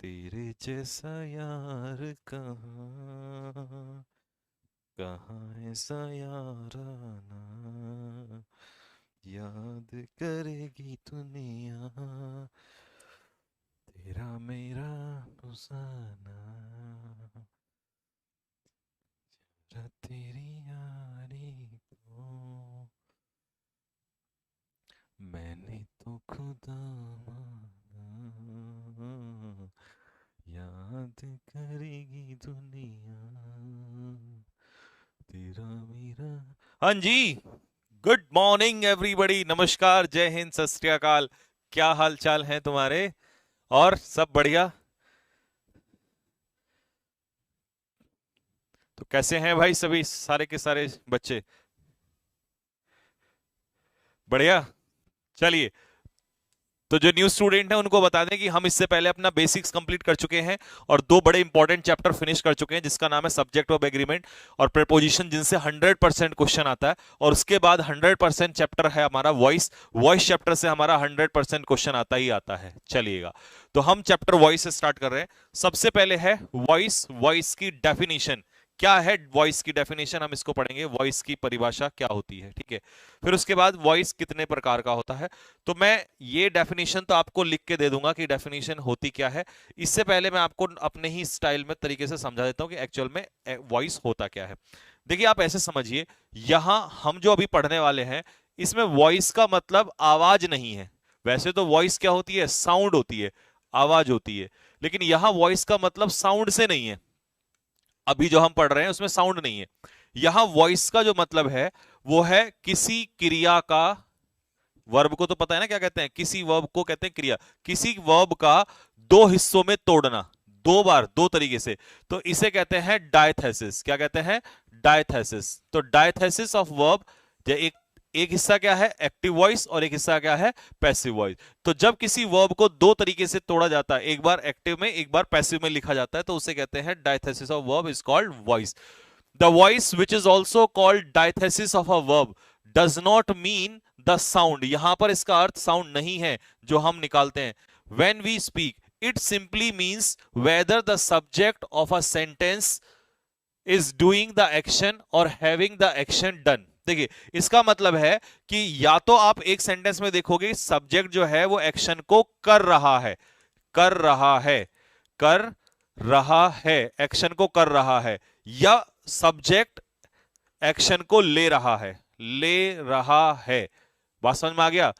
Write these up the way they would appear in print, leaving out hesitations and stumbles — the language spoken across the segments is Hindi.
तेरे जैसा यार कहाँ, कहाँ ऐसा याराना, याद करेगी दुनिया तेरा मेरा फसाना, जरा तेरी यारी को मैंने तो खुदा माना, याद करेगी दुनिया तेरा मेरा। हाँ जी, गुड मॉर्निंग एवरीबॉडी, नमस्कार, जय हिंद, सत श्री अकाल। क्या हाल चाल है तुम्हारे? और सब बढ़िया? तो कैसे हैं भाई सभी, सारे के सारे बच्चे? बढ़िया। चलिए, तो जो न्यू स्टूडेंट हैं उनको बता दें कि हम इससे पहले अपना बेसिक्स कंप्लीट कर चुके हैं और दो बड़े इंपॉर्टेंट चैप्टर फिनिश कर चुके हैं, जिसका नाम है सब्जेक्ट ऑफ एग्रीमेंट और प्रीपोजिशन, जिनसे 100% क्वेश्चन आता है। और उसके बाद 100% चैप्टर है हमारा वॉइस। वॉइस चैप्टर से हमारा 100% क्वेश्चन आता ही आता है। चलिएगा, तो हम चैप्टर वॉइस से स्टार्ट कर रहे हैं। सबसे पहले है वॉइस। वॉइस की डेफिनेशन क्या है? वॉइस की डेफिनेशन हम इसको पढ़ेंगे, वॉइस की परिभाषा क्या होती है, ठीक है। फिर उसके बाद वॉइस कितने प्रकार का होता है। तो मैं ये डेफिनेशन तो आपको लिख के दे दूंगा कि डेफिनेशन होती क्या है। इससे पहले मैं आपको अपने ही स्टाइल में तरीके से समझा देता हूं कि एक्चुअल में वॉइस होता क्या है। देखिए, आप ऐसे समझिए, यहां हम जो अभी पढ़ने वाले हैं, इसमें वॉइस का मतलब आवाज नहीं है। वैसे तो वॉइस क्या होती है? साउंड होती है, आवाज होती है। लेकिन यहां वॉइस का मतलब साउंड से नहीं है। अभी जो हम पढ़ रहे हैं उसमें साउंड नहीं है। यहां वॉइस का जो मतलब है वो है किसी क्रिया का। वर्ब को तो पता है ना क्या कहते हैं? किसी वर्ब को कहते हैं क्रिया। किसी वर्ब का दो हिस्सों में तोड़ना, दो बार, दो तरीके से, तो इसे कहते हैं डायथेसिस। क्या कहते हैं? डायथेसिस। तो डायथेसिस ऑफ वर्ब, एक एक हिस्सा क्या है? एक्टिव वॉइस, और एक हिस्सा क्या है? Passive voice. तो जब किसी वर्ब को दो तरीके से तोड़ा जाता है, एक बार एक्टिव में एक बार पैसिव में लिखा जाता है, तो उसे कहते हैं diathesis of verb, is called voice. The voice, which is also called diathesis of a verb, does not mean the sound. यहां पर इसका अर्थ साउंड नहीं है जो हम निकालते हैं। When we speak, it simply means whether the subject of a sentence is doing the action or having the action done. देखिए, इसका मतलब है कि या तो आप एक सेंटेंस में देखोगे सब्जेक्ट जो है वो एक्शन को कर रहा है, कर रहा है, कर रहा है, एक्शन को कर रहा है, या सब्जेक्ट एक्शन को ले रहा है, ले रहा है। बात समझ में आ गया?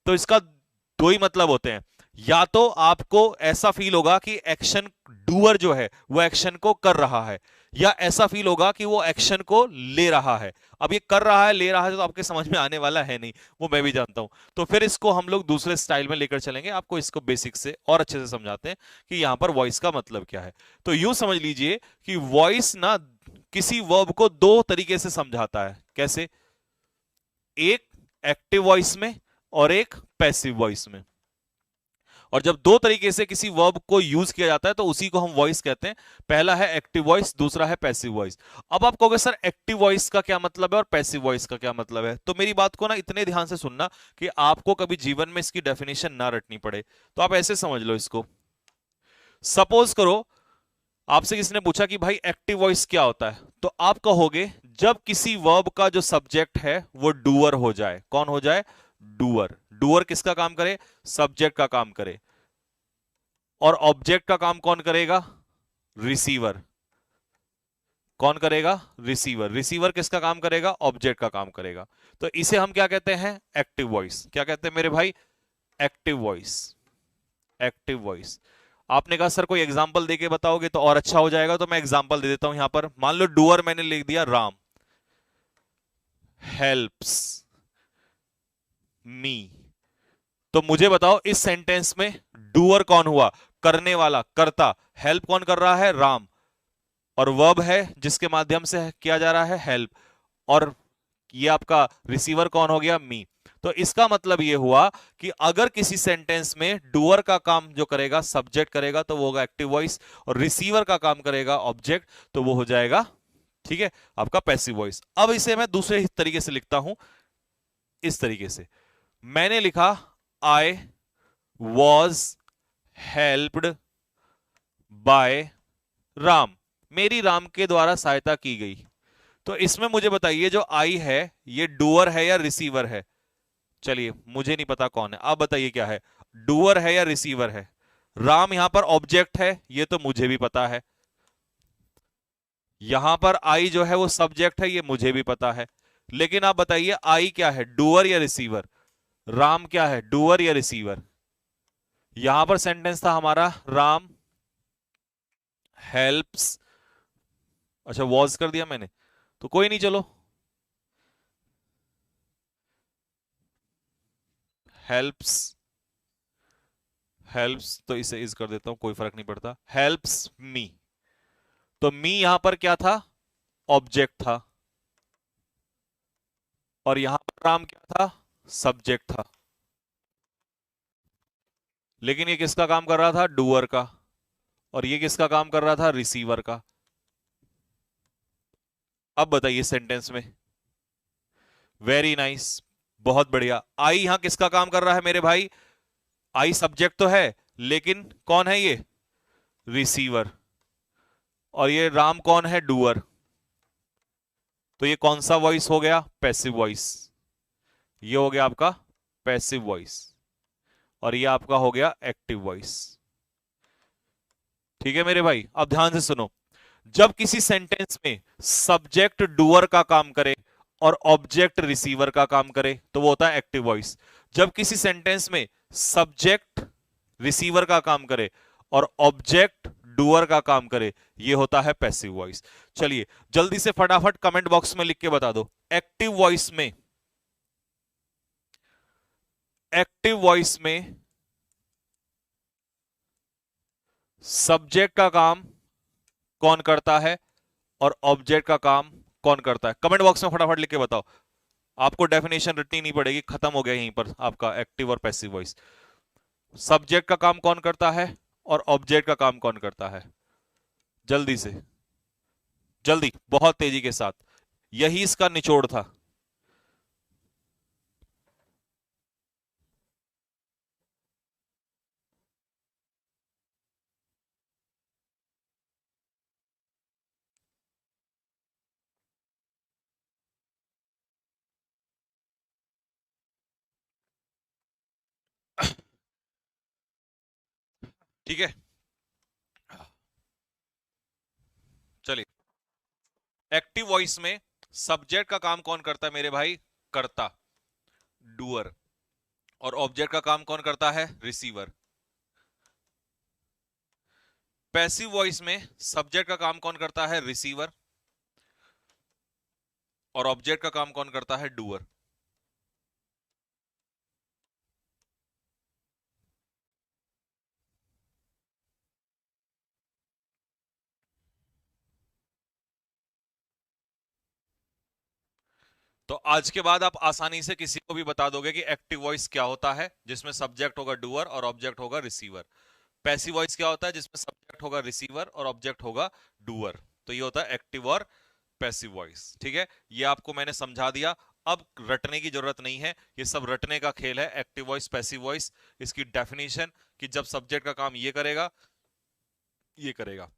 तो इसका दो ही मतलब होते हैं। या तो आपको ऐसा फील होगा कि एक्शन डूअर जो है वो एक्शन को कर रहा है, या ऐसा फील होगा कि वो एक्शन को ले रहा है। अब ये कर रहा है, ले रहा है, तो आपके समझ में आने वाला है नहीं, वो मैं भी जानता हूं। तो फिर इसको हम लोग दूसरे स्टाइल में लेकर चलेंगे, आपको इसको बेसिक से और अच्छे से समझाते हैं कि यहां पर वॉइस का मतलब क्या है। तो यूं समझ लीजिए कि वॉइस ना किसी वर्ब को दो तरीके से समझाता है। कैसे? एक एक्टिव वॉइस में और एक पैसिव वॉइस में। और जब दो तरीके से किसी वर्ब को यूज किया जाता है तो उसी को हम वॉइस कहते हैं। पहला है एक्टिव वॉइस, दूसरा है पैसिव वॉइस। अब आप कहोगे सर एक्टिव वॉइस का क्या मतलब है और पैसिव वॉइस का क्या मतलब है? तो मेरी बात को ना इतने ध्यान से सुनना कि आपको कभी जीवन में इसकी डेफिनेशन ना रटनी पड़े। तो आप ऐसे समझ लो इसको। सपोज करो आपसे किसी ने पूछा कि भाई एक्टिव वॉइस क्या होता है, तो आप कहोगे जब किसी वर्ब का जो सब्जेक्ट है वो डूअर हो जाए। कौन हो जाए? डूअर। डूअर किसका काम करे? सब्जेक्ट का काम करे। और ऑब्जेक्ट का काम कौन करेगा? रिसीवर। कौन करेगा? रिसीवर। रिसीवर किसका काम करेगा? ऑब्जेक्ट का काम करेगा। तो इसे हम क्या कहते हैं? Active voice. क्या कहते हैं मेरे भाई? Active voice. Active voice. आपने कहा सर कोई एग्जांपल देके बताओगे तो और अच्छा हो जाएगा, तो मैं एग्जांपल दे देता हूं। यहां पर मान लो डूअर मैंने लिख दिया राम, हेल्प्स मी। तो मुझे बताओ इस सेंटेंस में डूअर कौन हुआ? करने वाला, करता। हेल्प कौन कर रहा है? राम। और वर्ब है जिसके माध्यम से किया जा रहा है हेल्प। और ये आपका रिसीवर कौन हो गया? मी। तो इसका मतलब ये हुआ कि अगर किसी सेंटेंस में डूअर का काम जो करेगा सब्जेक्ट करेगा तो वो होगा एक्टिव वॉइस, और रिसीवर का काम करेगा ऑब्जेक्ट, तो वो हो जाएगा, ठीक है, आपका पैसिव वॉइस। अब इसे मैं दूसरे तरीके से लिखता हूं, इस तरीके से मैंने लिखा I was helped bye Ram, मेरी राम के द्वारा सहायता की गई। तो इसमें मुझे बताइए जो आई है ये डूअर है या रिसीवर है? चलिए मुझे नहीं पता कौन है, आप बताइए क्या है, डूअर है या रिसीवर है? राम यहां पर ऑब्जेक्ट है, ये तो मुझे भी पता है। यहां पर आई जो है वो सब्जेक्ट है, ये मुझे भी पता है। लेकिन आप बताइए आई क्या है, डूअर या रिसीवर? राम क्या है, डूअर या रिसीवर? यहां पर सेंटेंस था हमारा राम हेल्प्स, अच्छा वॉज कर दिया मैंने, तो कोई नहीं चलो, हेल्प्स, हेल्प्स तो इसे इज कर देता हूं, कोई फर्क नहीं पड़ता, हेल्प्स मी। तो मी यहां पर क्या था, ऑब्जेक्ट था, और यहां पर राम क्या था, सब्जेक्ट था। लेकिन ये किसका काम कर रहा था, डूअर का, और ये किसका काम कर रहा था, रिसीवर का। अब बताइए सेंटेंस में, वेरी नाइस, बहुत बढ़िया। आई यहां किसका काम कर रहा है मेरे भाई, आई सब्जेक्ट तो है, लेकिन कौन है ये, रिसीवर, और ये राम कौन है, डूअर। तो ये कौन सा वॉइस हो गया, पैसिव वॉइस, ये हो गया आपका पैसिव वॉइस, और ये आपका हो गया एक्टिव वॉइस। ठीक है मेरे भाई, अब ध्यान से सुनो, जब किसी सेंटेंस में सब्जेक्ट डूअर का काम करे और ऑब्जेक्ट रिसीवर का काम करे तो वो होता है एक्टिव वॉइस। जब किसी सेंटेंस में सब्जेक्ट रिसीवर का काम करे और ऑब्जेक्ट डूअर का काम करे, ये होता है पैसिव वॉइस। चलिए जल्दी से फटाफट कमेंट बॉक्स में लिख के बता दो, एक्टिव वॉइस में, एक्टिव वॉइस में सब्जेक्ट का काम कौन करता है और ऑब्जेक्ट का काम कौन करता है? कमेंट बॉक्स में फटाफट लिख के बताओ। आपको डेफिनेशन रटनी नहीं पड़ेगी, खत्म हो गया यहीं पर आपका एक्टिव और पैसिव वॉइस। सब्जेक्ट का काम कौन करता है और ऑब्जेक्ट का काम कौन करता है? जल्दी से, जल्दी, बहुत तेजी के साथ, यही इसका निचोड़ था। ठीक है, चलिए, एक्टिव वॉइस में सब्जेक्ट का काम कौन करता है मेरे भाई, कर्ता, डूअर, और ऑब्जेक्ट का काम कौन करता है, रिसीवर। पैसिव वॉइस में सब्जेक्ट का काम कौन करता है, रिसीवर, और ऑब्जेक्ट का काम कौन करता है, डूअर। तो आज के बाद आप आसानी से किसी को भी बता दोगे कि एक्टिव वॉइस क्या होता है, जिसमें सब्जेक्ट होगा डूअर और ऑब्जेक्ट होगा रिसीवर। पैसिव वॉइस क्या होता है, जिसमें सब्जेक्ट होगा रिसीवर और ऑब्जेक्ट होगा डूअर। तो ये होता है एक्टिव और पैसिव वॉइस। ठीक है, ये आपको मैंने समझा दिया, अब रटने की जरूरत नहीं है, ये सब रटने का खेल है। एक्टिव वॉइस, पैसिव वॉइस, इसकी डेफिनेशन कि जब सब्जेक्ट का काम ये करेगा, ये करेगा,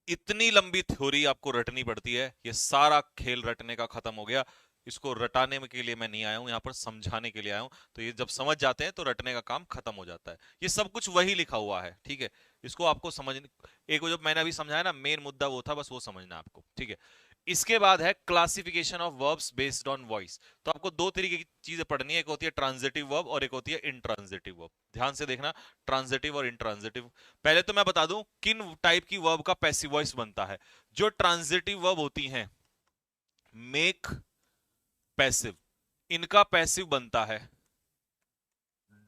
इतनी लंबी थ्योरी आपको रटनी पड़ती है। ये सारा खेल रटने का खत्म हो गया। इसको रटाने के लिए मैं नहीं आया हूं, यहां पर समझाने के लिए आया हूं। तो ये जब समझ जाते हैं तो रटने का काम खत्म हो जाता है। ये सब कुछ वही लिखा हुआ है, ठीक है, इसको आपको समझ, एक वो जो मैंने अभी समझाया ना, मेन मुद्दा वो था, बस वो समझना है आपको, ठीक है। इसके बाद है classification of verbs based on voice. तो आपको दो तरीके की चीजें पढ़नी है, एक होती है ट्रांजिटिव वर्ब और एक होती है इंट्रांजिटिव वर्ब। ध्यान से देखना, ट्रांजिटिव और इंट्रांजिटिव। पहले तो मैं बता दूं किन टाइप की वर्ब का पैसिव वॉइस बनता है। जो ट्रांजिटिव वर्ब होती हैं, मेक, पैसिव, इनका पैसिव बनता है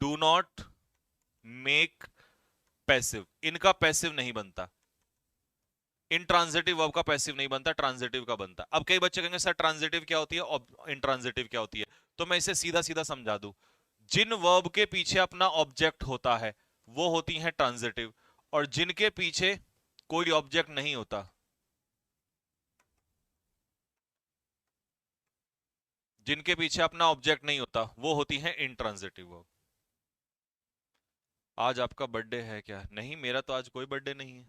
डू नॉट, मेक, पैसिव, इनका पैसिव नहीं बनता। इंट्रांजिटिव वर्ब का पैसिव नहीं बनता, ट्रांजिटिव का बनता। अब कई बच्चे कहेंगे सर ट्रांजिटिव क्या होती है और इंट्रांजिटिव क्या होती है, तो मैं इसे सीधा सीधा समझा दूं। जिन वर्ब के पीछे अपना ऑब्जेक्ट होता है वो होती हैं ट्रांजिटिव, और जिनके पीछे कोई ऑब्जेक्ट नहीं होता, जिनके पीछे अपना ऑब्जेक्ट नहीं होता, वो होती हैं इंट्रांजिटिव वर्ब। आज आपका बर्थडे है क्या? नहीं, मेरा तो आज कोई बर्थडे नहीं है।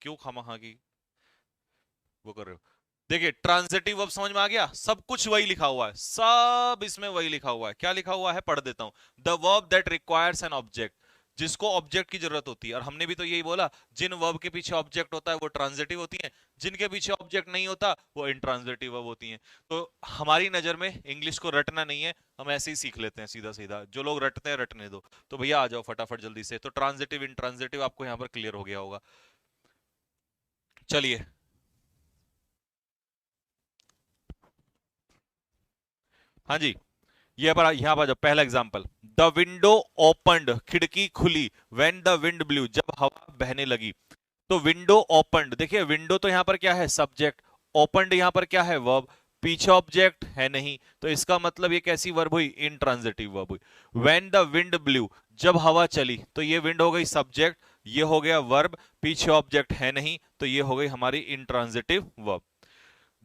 क्यों खामखा की वो कर रहे हो? देखिए, ट्रांजिटिव वर्ब समझ में आ गया, सब कुछ वही लिखा हुआ है, सब इसमें वही लिखा हुआ है। क्या लिखा हुआ है, पढ़ देता हूं। The verb that requires an object, जिसको ऑब्जेक्ट की जरूरत होती है। और हमने भी तो यही बोला, जिन वर्ब के पीछे ऑब्जेक्ट होता है वो ट्रांजिटिव होती हैं, जिनके पीछे ऑब्जेक्ट नहीं होता वो इंट्रांजिटिव वर्ब होती हैं। तो हमारी नजर में इंग्लिश को रटना नहीं है, हम ऐसे ही सीख लेते हैं सीधा सीधा। जो लोग रटते हैं रटने दो। तो भैया आ जाओ फटाफट जल्दी से। तो ट्रांजिटिव इंट्रांजिटिव आपको यहां पर क्लियर हो गया होगा। चलिए, हाँ जी, ये पर यहां पर जब पहला एग्जांपल, द विंडो ओपनड, खिड़की खुली, व्हेन द विंड ब्लू, जब हवा बहने लगी। तो विंडो ओपनड, देखिए विंडो तो यहां पर क्या है, सब्जेक्ट। ओपनड यहां पर क्या है, वर्ब। पीछे ऑब्जेक्ट है नहीं, तो इसका मतलब ये कैसी वर्ब हुई, इंट्रांजिटिव वर्ब हुई। व्हेन द विंड ब्लू, जब हवा चली, तो ये विंड हो गई सब्जेक्ट, ये हो गया वर्ब, पीछे ऑब्जेक्ट है नहीं, तो ये हो गई हमारी intransitive verb.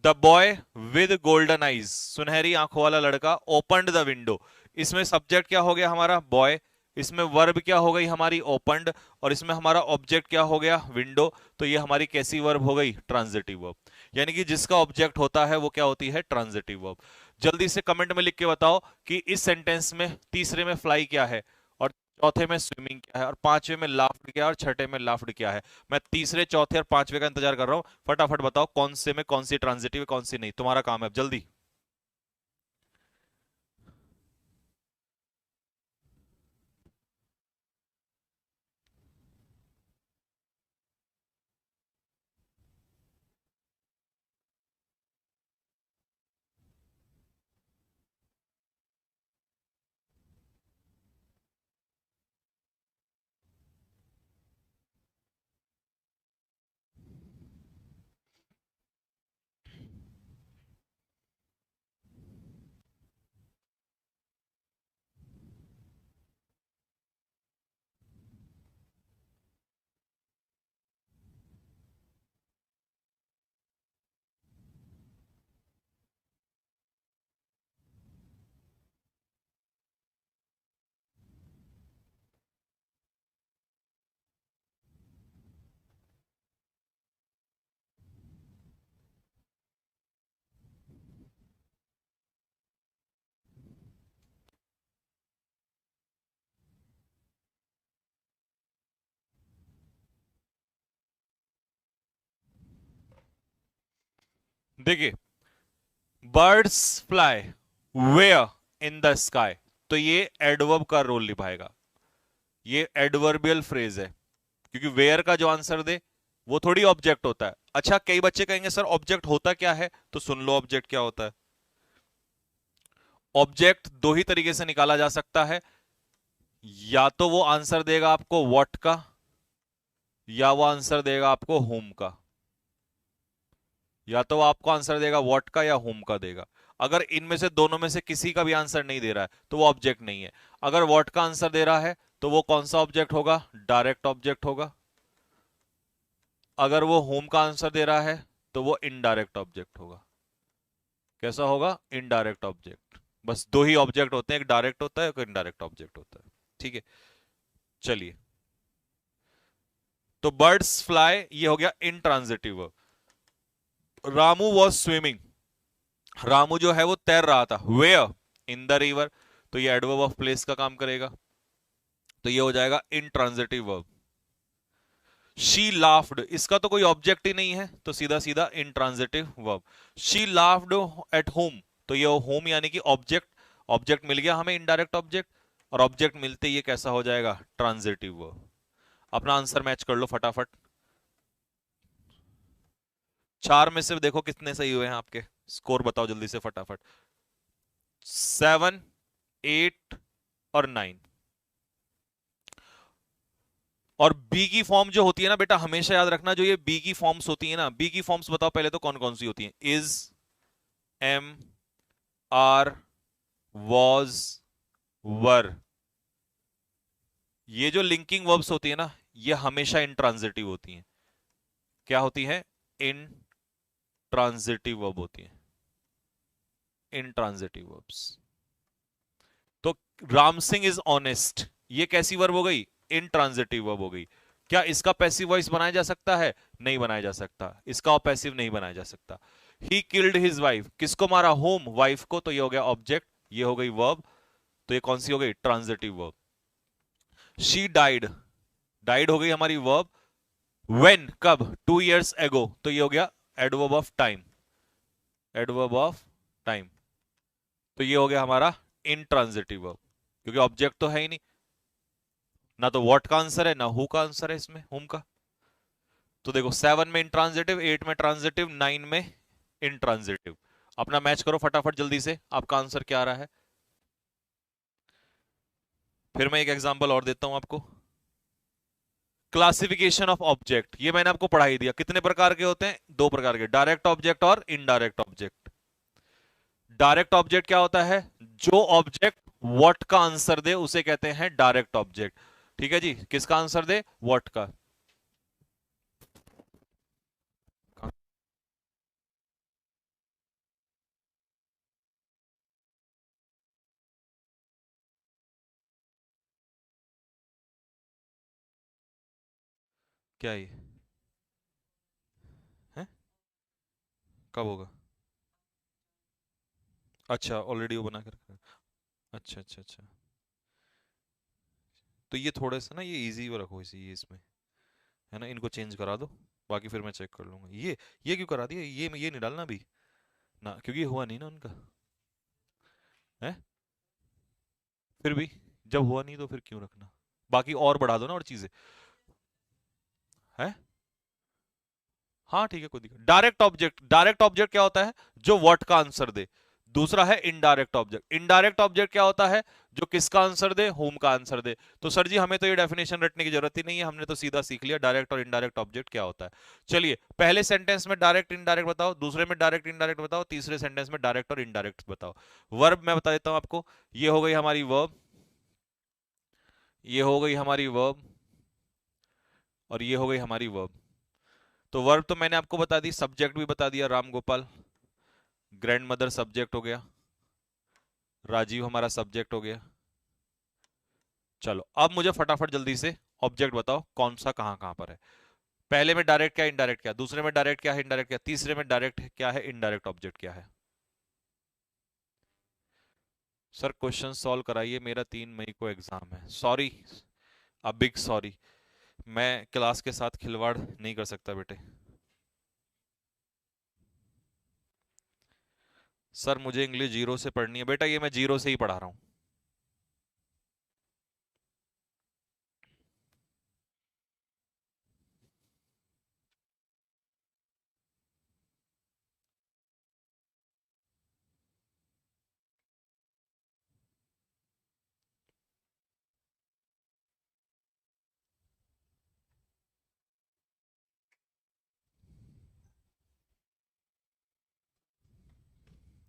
The boy with golden eyes, सुनहरी आंखों वाला लड़का, ओपनड द विंडो, इसमें सब्जेक्ट क्या हो गया हमारा, बॉय। इसमें वर्ब क्या हो गई हमारी, ओपनड। और इसमें हमारा ऑब्जेक्ट क्या हो गया, विंडो। तो ये हमारी कैसी वर्ब हो गई, ट्रांजिटिव वर्ब। यानी कि जिसका ऑब्जेक्ट होता है वो क्या होती है, ट्रांजिटिव वर्ब। जल्दी से कमेंट में लिख के बताओ कि इस सेंटेंस में तीसरे में फ्लाई क्या है, और चौथे में स्विमिंग क्या है, और पांचवे में लाफ्ड क्या है, और छठे में लाफ्ड क्या है। मैं तीसरे, चौथे और पांचवे का इंतजार कर रहा हूं। फटाफट बताओ कौन से में कौन सी ट्रांजिटिव है, कौन सी नहीं। तुम्हारा काम है अब, जल्दी। देखिए, birds fly where in the sky, तो ये एडवर्ब का रोल निभाएगा। ये एडवर्बियल फ्रेज है, क्योंकि वेयर का जो आंसर दे वो थोड़ी ऑब्जेक्ट होता है। अच्छा, कई बच्चे कहेंगे सर ऑब्जेक्ट होता क्या है, तो सुन लो ऑब्जेक्ट क्या होता है। ऑब्जेक्ट दो ही तरीके से निकाला जा सकता है, या तो वो आंसर देगा आपको व्हाट का, या वो आंसर देगा आपको होम का। या तो वो आपको आंसर देगा व्हाट का या होम का देगा। अगर इनमें से दोनों में से किसी का भी आंसर नहीं दे रहा है तो वो ऑब्जेक्ट नहीं है। अगर व्हाट का आंसर दे रहा है तो वो कौन सा ऑब्जेक्ट होगा, डायरेक्ट ऑब्जेक्ट होगा। अगर वो होम का आंसर दे रहा है तो वो इनडायरेक्ट ऑब्जेक्ट होगा। कैसा होगा, इनडायरेक्ट ऑब्जेक्ट। बस दो ही ऑब्जेक्ट होते हैं, एक डायरेक्ट होता है, एक इनडायरेक्ट ऑब्जेक्ट होता है। ठीक है, चलिए। तो बर्ड्स फ्लाई ये हो गया intransitive verb. Ramu was swimming, Ramu जो है वो तैर रहा था, वेयर, इन द रिवर, तो ये एडवर्ब ऑफ प्लेस का काम करेगा, तो ये हो जाएगा इंट्रांजिटिव वर्ब। शी लाफ्ड, इसका तो कोई ऑब्जेक्ट ही नहीं है, तो सीधा सीधा intransitive verb. She laughed at home, तो ये होम यानी कि ऑब्जेक्ट, ऑब्जेक्ट मिल गया हमें, इनडायरेक्ट ऑब्जेक्ट। और ऑब्जेक्ट मिलते ये कैसा हो जाएगा, ट्रांजिटिव वर्ब। अपना आंसर मैच कर लो फटाफट। चार में से देखो कितने सही हुए हैं आपके, स्कोर बताओ जल्दी से फटाफट। 7, 8 और 9। और बी की फॉर्म जो होती है ना बेटा, हमेशा याद रखना, जो ये बी की फॉर्म्स होती है ना, बी की फॉर्म्स बताओ पहले तो कौन कौन सी होती हैं, इज, एम, आर, वॉज, वर। ये जो लिंकिंग वर्ब्स होती है ना, ये हमेशा इंट्रांजिटिव होती हैं। क्या होती है, इंट्रांजिटिव वर्ब होती है, इंट्रांजिटिव वर्ब्स। तो राम सिंह इज ऑनेस्ट, ये कैसी वर्ब हो गई, इनट्रांजिटिव वर्ब हो गई। क्या इसका पैसिव वॉइस बनाया जा सकता है? नहीं बनाया जा सकता, इसका पैसिव नहीं बनाया जा सकता। ही किल्ड हिज वाइफ, किसको मारा? होम, वाइफ को, तो ये हो गया ऑब्जेक्ट, ये हो गई वर्ब, तो ये कौन सी हो गई? Transitive verb. She died, died हो गई हमारी वर्ब। व्हेन, कब? 2 years ago, तो ये हो गया adverb of time, adverb of time, तो ये हो गया हमारा इनट्रांजिटिव वर्ब, क्योंकि ऑब्जेक्ट तो है ही नहीं, ना तो व्हाट का आंसर है ना हु का आंसर है इसमें, हुम का। तो देखो 7 में इंट्रांजिटिव, 8 में ट्रांजिटिव, 9 में इंट्रांजिटिव। अपना मैच करो फटाफट जल्दी से, आपका आंसर क्या आ रहा है। फिर मैं एक एग्जांपल और देता हूं आपको। क्लासिफिकेशन ऑफ ऑब्जेक्ट, ये मैंने आपको पढ़ा ही दिया। कितने प्रकार के होते हैं? 2 प्रकार के, डायरेक्ट ऑब्जेक्ट और इनडायरेक्ट ऑब्जेक्ट। डायरेक्ट ऑब्जेक्ट क्या होता है? जो ऑब्जेक्ट व्हाट का आंसर दे उसे कहते हैं डायरेक्ट ऑब्जेक्ट। ठीक है जी, किसका आंसर दे? व्हाट का। क्या ये है? कब होगा? अच्छा, ऑलरेडी वो बना कर रखा है। अच्छा अच्छा अच्छा, तो ये थोड़ा सा ना, ये इजी रखो इसी, ये इसमें है ना, इनको चेंज करा दो, बाकी फिर मैं चेक कर लूंगा। ये क्यों करा दिया? ये नहीं डालना अभी ना, क्योंकि हुआ नहीं ना उनका, है? फिर भी जब हुआ नहीं तो फिर क्यों रखना? बाकी और बढ़ा दो ना, और चीजें है। हाँ ठीक है, कोई दिक्कत। डायरेक्ट ऑब्जेक्ट, डायरेक्ट ऑब्जेक्ट क्या होता है? जो व्हाट का आंसर दे। दूसरा है इनडायरेक्ट ऑब्जेक्ट, इनडायरेक्ट ऑब्जेक्ट क्या होता है? जो किसका आंसर दे? होम का आंसर दे। तो सर जी हमें तो ये डेफिनेशन रटने की जरूरत ही नहीं है, हमने तो सीधा सीख लिया डायरेक्ट और इनडायरेक्ट ऑब्जेक्ट क्या होता है। चलिए पहले सेंटेंस में डायरेक्ट इनडायरेक्ट बताओ, दूसरे में डायरेक्ट इनडायरेक्ट बताओ, तीसरे सेंटेंस में डायरेक्ट और इनडायरेक्ट बताओ। वर्ब मैं बता देता हूं आपको, ये हो गई हमारी वर्ब, ये हो गई हमारी वर्ब, और ये हो गई हमारी वर्ब। तो वर्ब तो मैंने आपको बता दी, सब्जेक्ट भी बता दिया, Ram Gopal. Grand mother subject हो गया, राजीव हमारा सब्जेक्ट हो गया। चलो अब मुझे फटाफट जल्दी से ऑब्जेक्ट बताओ, कौन सा कहां कहां पर है। पहले में डायरेक्ट क्या इनडायरेक्ट क्या, दूसरे में डायरेक्ट क्या है इनडायरेक्ट क्या, तीसरे में डायरेक्ट क्या है इनडायरेक्ट ऑब्जेक्ट क्या है। सर क्वेश्चन सॉल्व कराइए, मेरा 3 मई को एग्जाम है। सॉरी, अ बिग सॉरी, मैं क्लास के साथ खिलवाड़ नहीं कर सकता बेटे। सर मुझे इंग्लिश जीरो से पढ़नी है बेटा, ये मैं जीरो से ही पढ़ा रहा हूं।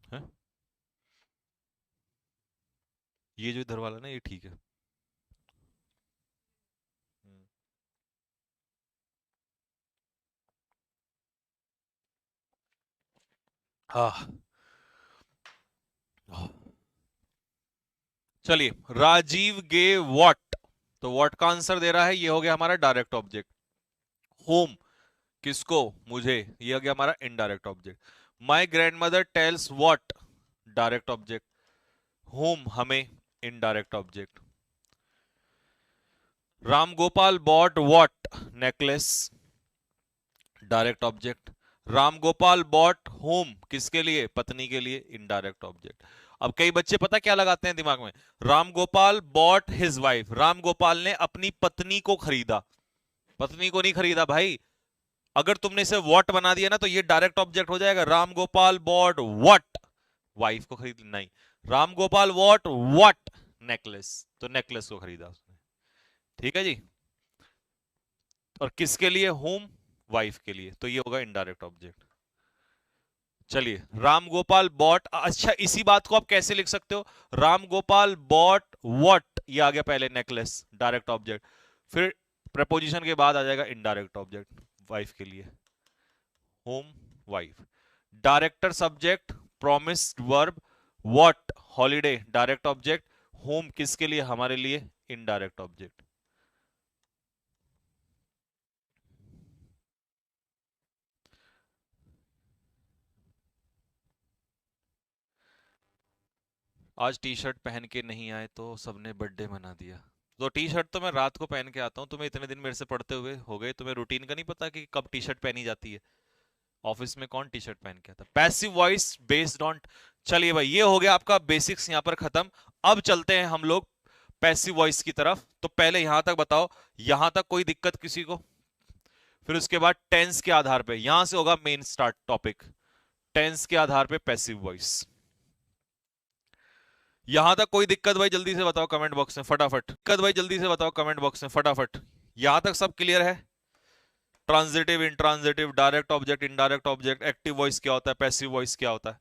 है? ये जो इधर वाला ना, ये ठीक है। हम्म। हाँ। चलिए, राजीव गे व्हाट, तो व्हाट का आंसर दे रहा है, ये हो गया हमारा डायरेक्ट ऑब्जेक्ट। होम, किसको? मुझे, ये हो गया हमारा indirect object. My grandmother tells what, direct object. Home, हमें, indirect object. Ram Gopal bought what, necklace, direct object. Ram Gopal bought home, किसके लिए? पत्नी के लिए, इनडायरेक्ट ऑब्जेक्ट। अब कई बच्चे पता क्या लगाते हैं दिमाग में, Ram Gopal bot his wife, Ram Gopal ने अपनी पत्नी को खरीदा। पत्नी को नहीं खरीदा भाई, अगर तुमने इसे व्हाट बना दिया ना तो ये डायरेक्ट ऑब्जेक्ट हो जाएगा। Ram Gopal bought what, wife को खरीद नहीं, Ram Gopal bought what, necklace, तो नेकलेस को खरीदा उसने। ठीक है जी, और किसके लिए? होम, वाइफ के लिए, तो ये होगा इनडायरेक्ट ऑब्जेक्ट। चलिए, राम गोपाल बॉट, अच्छा इसी बात को आप कैसे लिख सकते हो, राम गोपाल बॉट व्हाट, ये आ गया पहले नेकलेस, डायरेक्ट ऑब्जेक्ट, फिर प्रपोजिशन के बाद आ जाएगा इनडायरेक्ट ऑब्जेक्ट, वाइफ के लिए, home, wife. Director subject, promised verb, what holiday, direct object, home किसके लिए? हमारे लिए, इनडायरेक्ट ऑब्जेक्ट। आज टी शर्ट पहन के नहीं आए तो सबने बर्थडे मना दिया। तो टी शर्ट तो मैं रात को पहन के आता हूँ, तुम्हें इतने दिन मेरे से पढ़ते हुए हो गए, तुम्हें रूटीन का नहीं पता कि कब टी शर्ट पहनी जाती है। ऑफिस में कौन टी शर्ट पहन के आता? Passive voice based on. चलिए भाई, ये हो गया आपका बेसिक्स यहाँ पर खत्म। अब चलते हैं हम लोग पैसिव वॉइस की तरफ। तो पहले यहां तक बताओ, यहां तक कोई दिक्कत किसी को? फिर उसके बाद टेंस के आधार पे यहां से होगा मेन स्टार्ट टॉपिक। टेंस के आधार पे पैसिव वॉइस। यहां तक कोई दिक्कत भाई जल्दी से बताओ कमेंट बॉक्स में फटाफट। दिक्कत भाई जल्दी से बताओ कमेंट बॉक्स में फटाफट। यहां तक सब क्लियर है? Transitive, intransitive, direct object, indirect object, active voice क्या होता है, पैसिव वॉइस क्या होता है?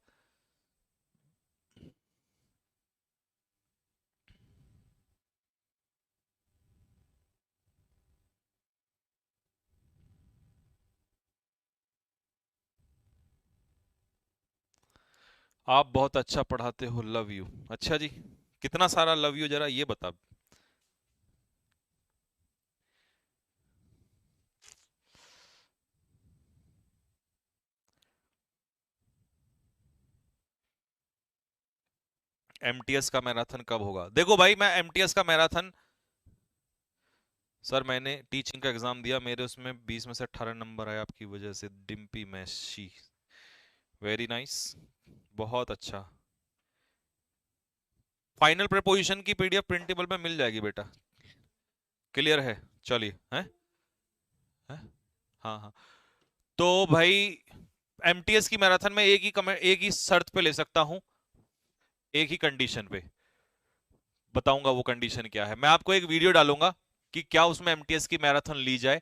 आप बहुत अच्छा पढ़ाते हो, लव यू। अच्छा जी, कितना सारा लव यू जरा ये बता। एमटीएस का मैराथन कब होगा? देखो भाई, मैं एमटीएस का मैराथन, सर मैंने टीचिंग का एग्जाम दिया, मेरे उसमें 20 में से 18 नंबर आए आपकी वजह से। डिम्पी मैशी, वेरी नाइस, बहुत अच्छा। फाइनल प्रपोजिशन की पीडीएफ प्रिंटेबल में मिल जाएगी बेटा। क्लियर है? चलिए हैं, हैं? हाँ हाँ। तो भाई एमटीएस की मैराथन में एक ही शर्त पे ले सकता हूं, एक ही कंडीशन पे। बताऊंगा वो कंडीशन क्या है। मैं आपको एक वीडियो डालूंगा कि क्या उसमें एमटीएस की मैराथन ली जाए।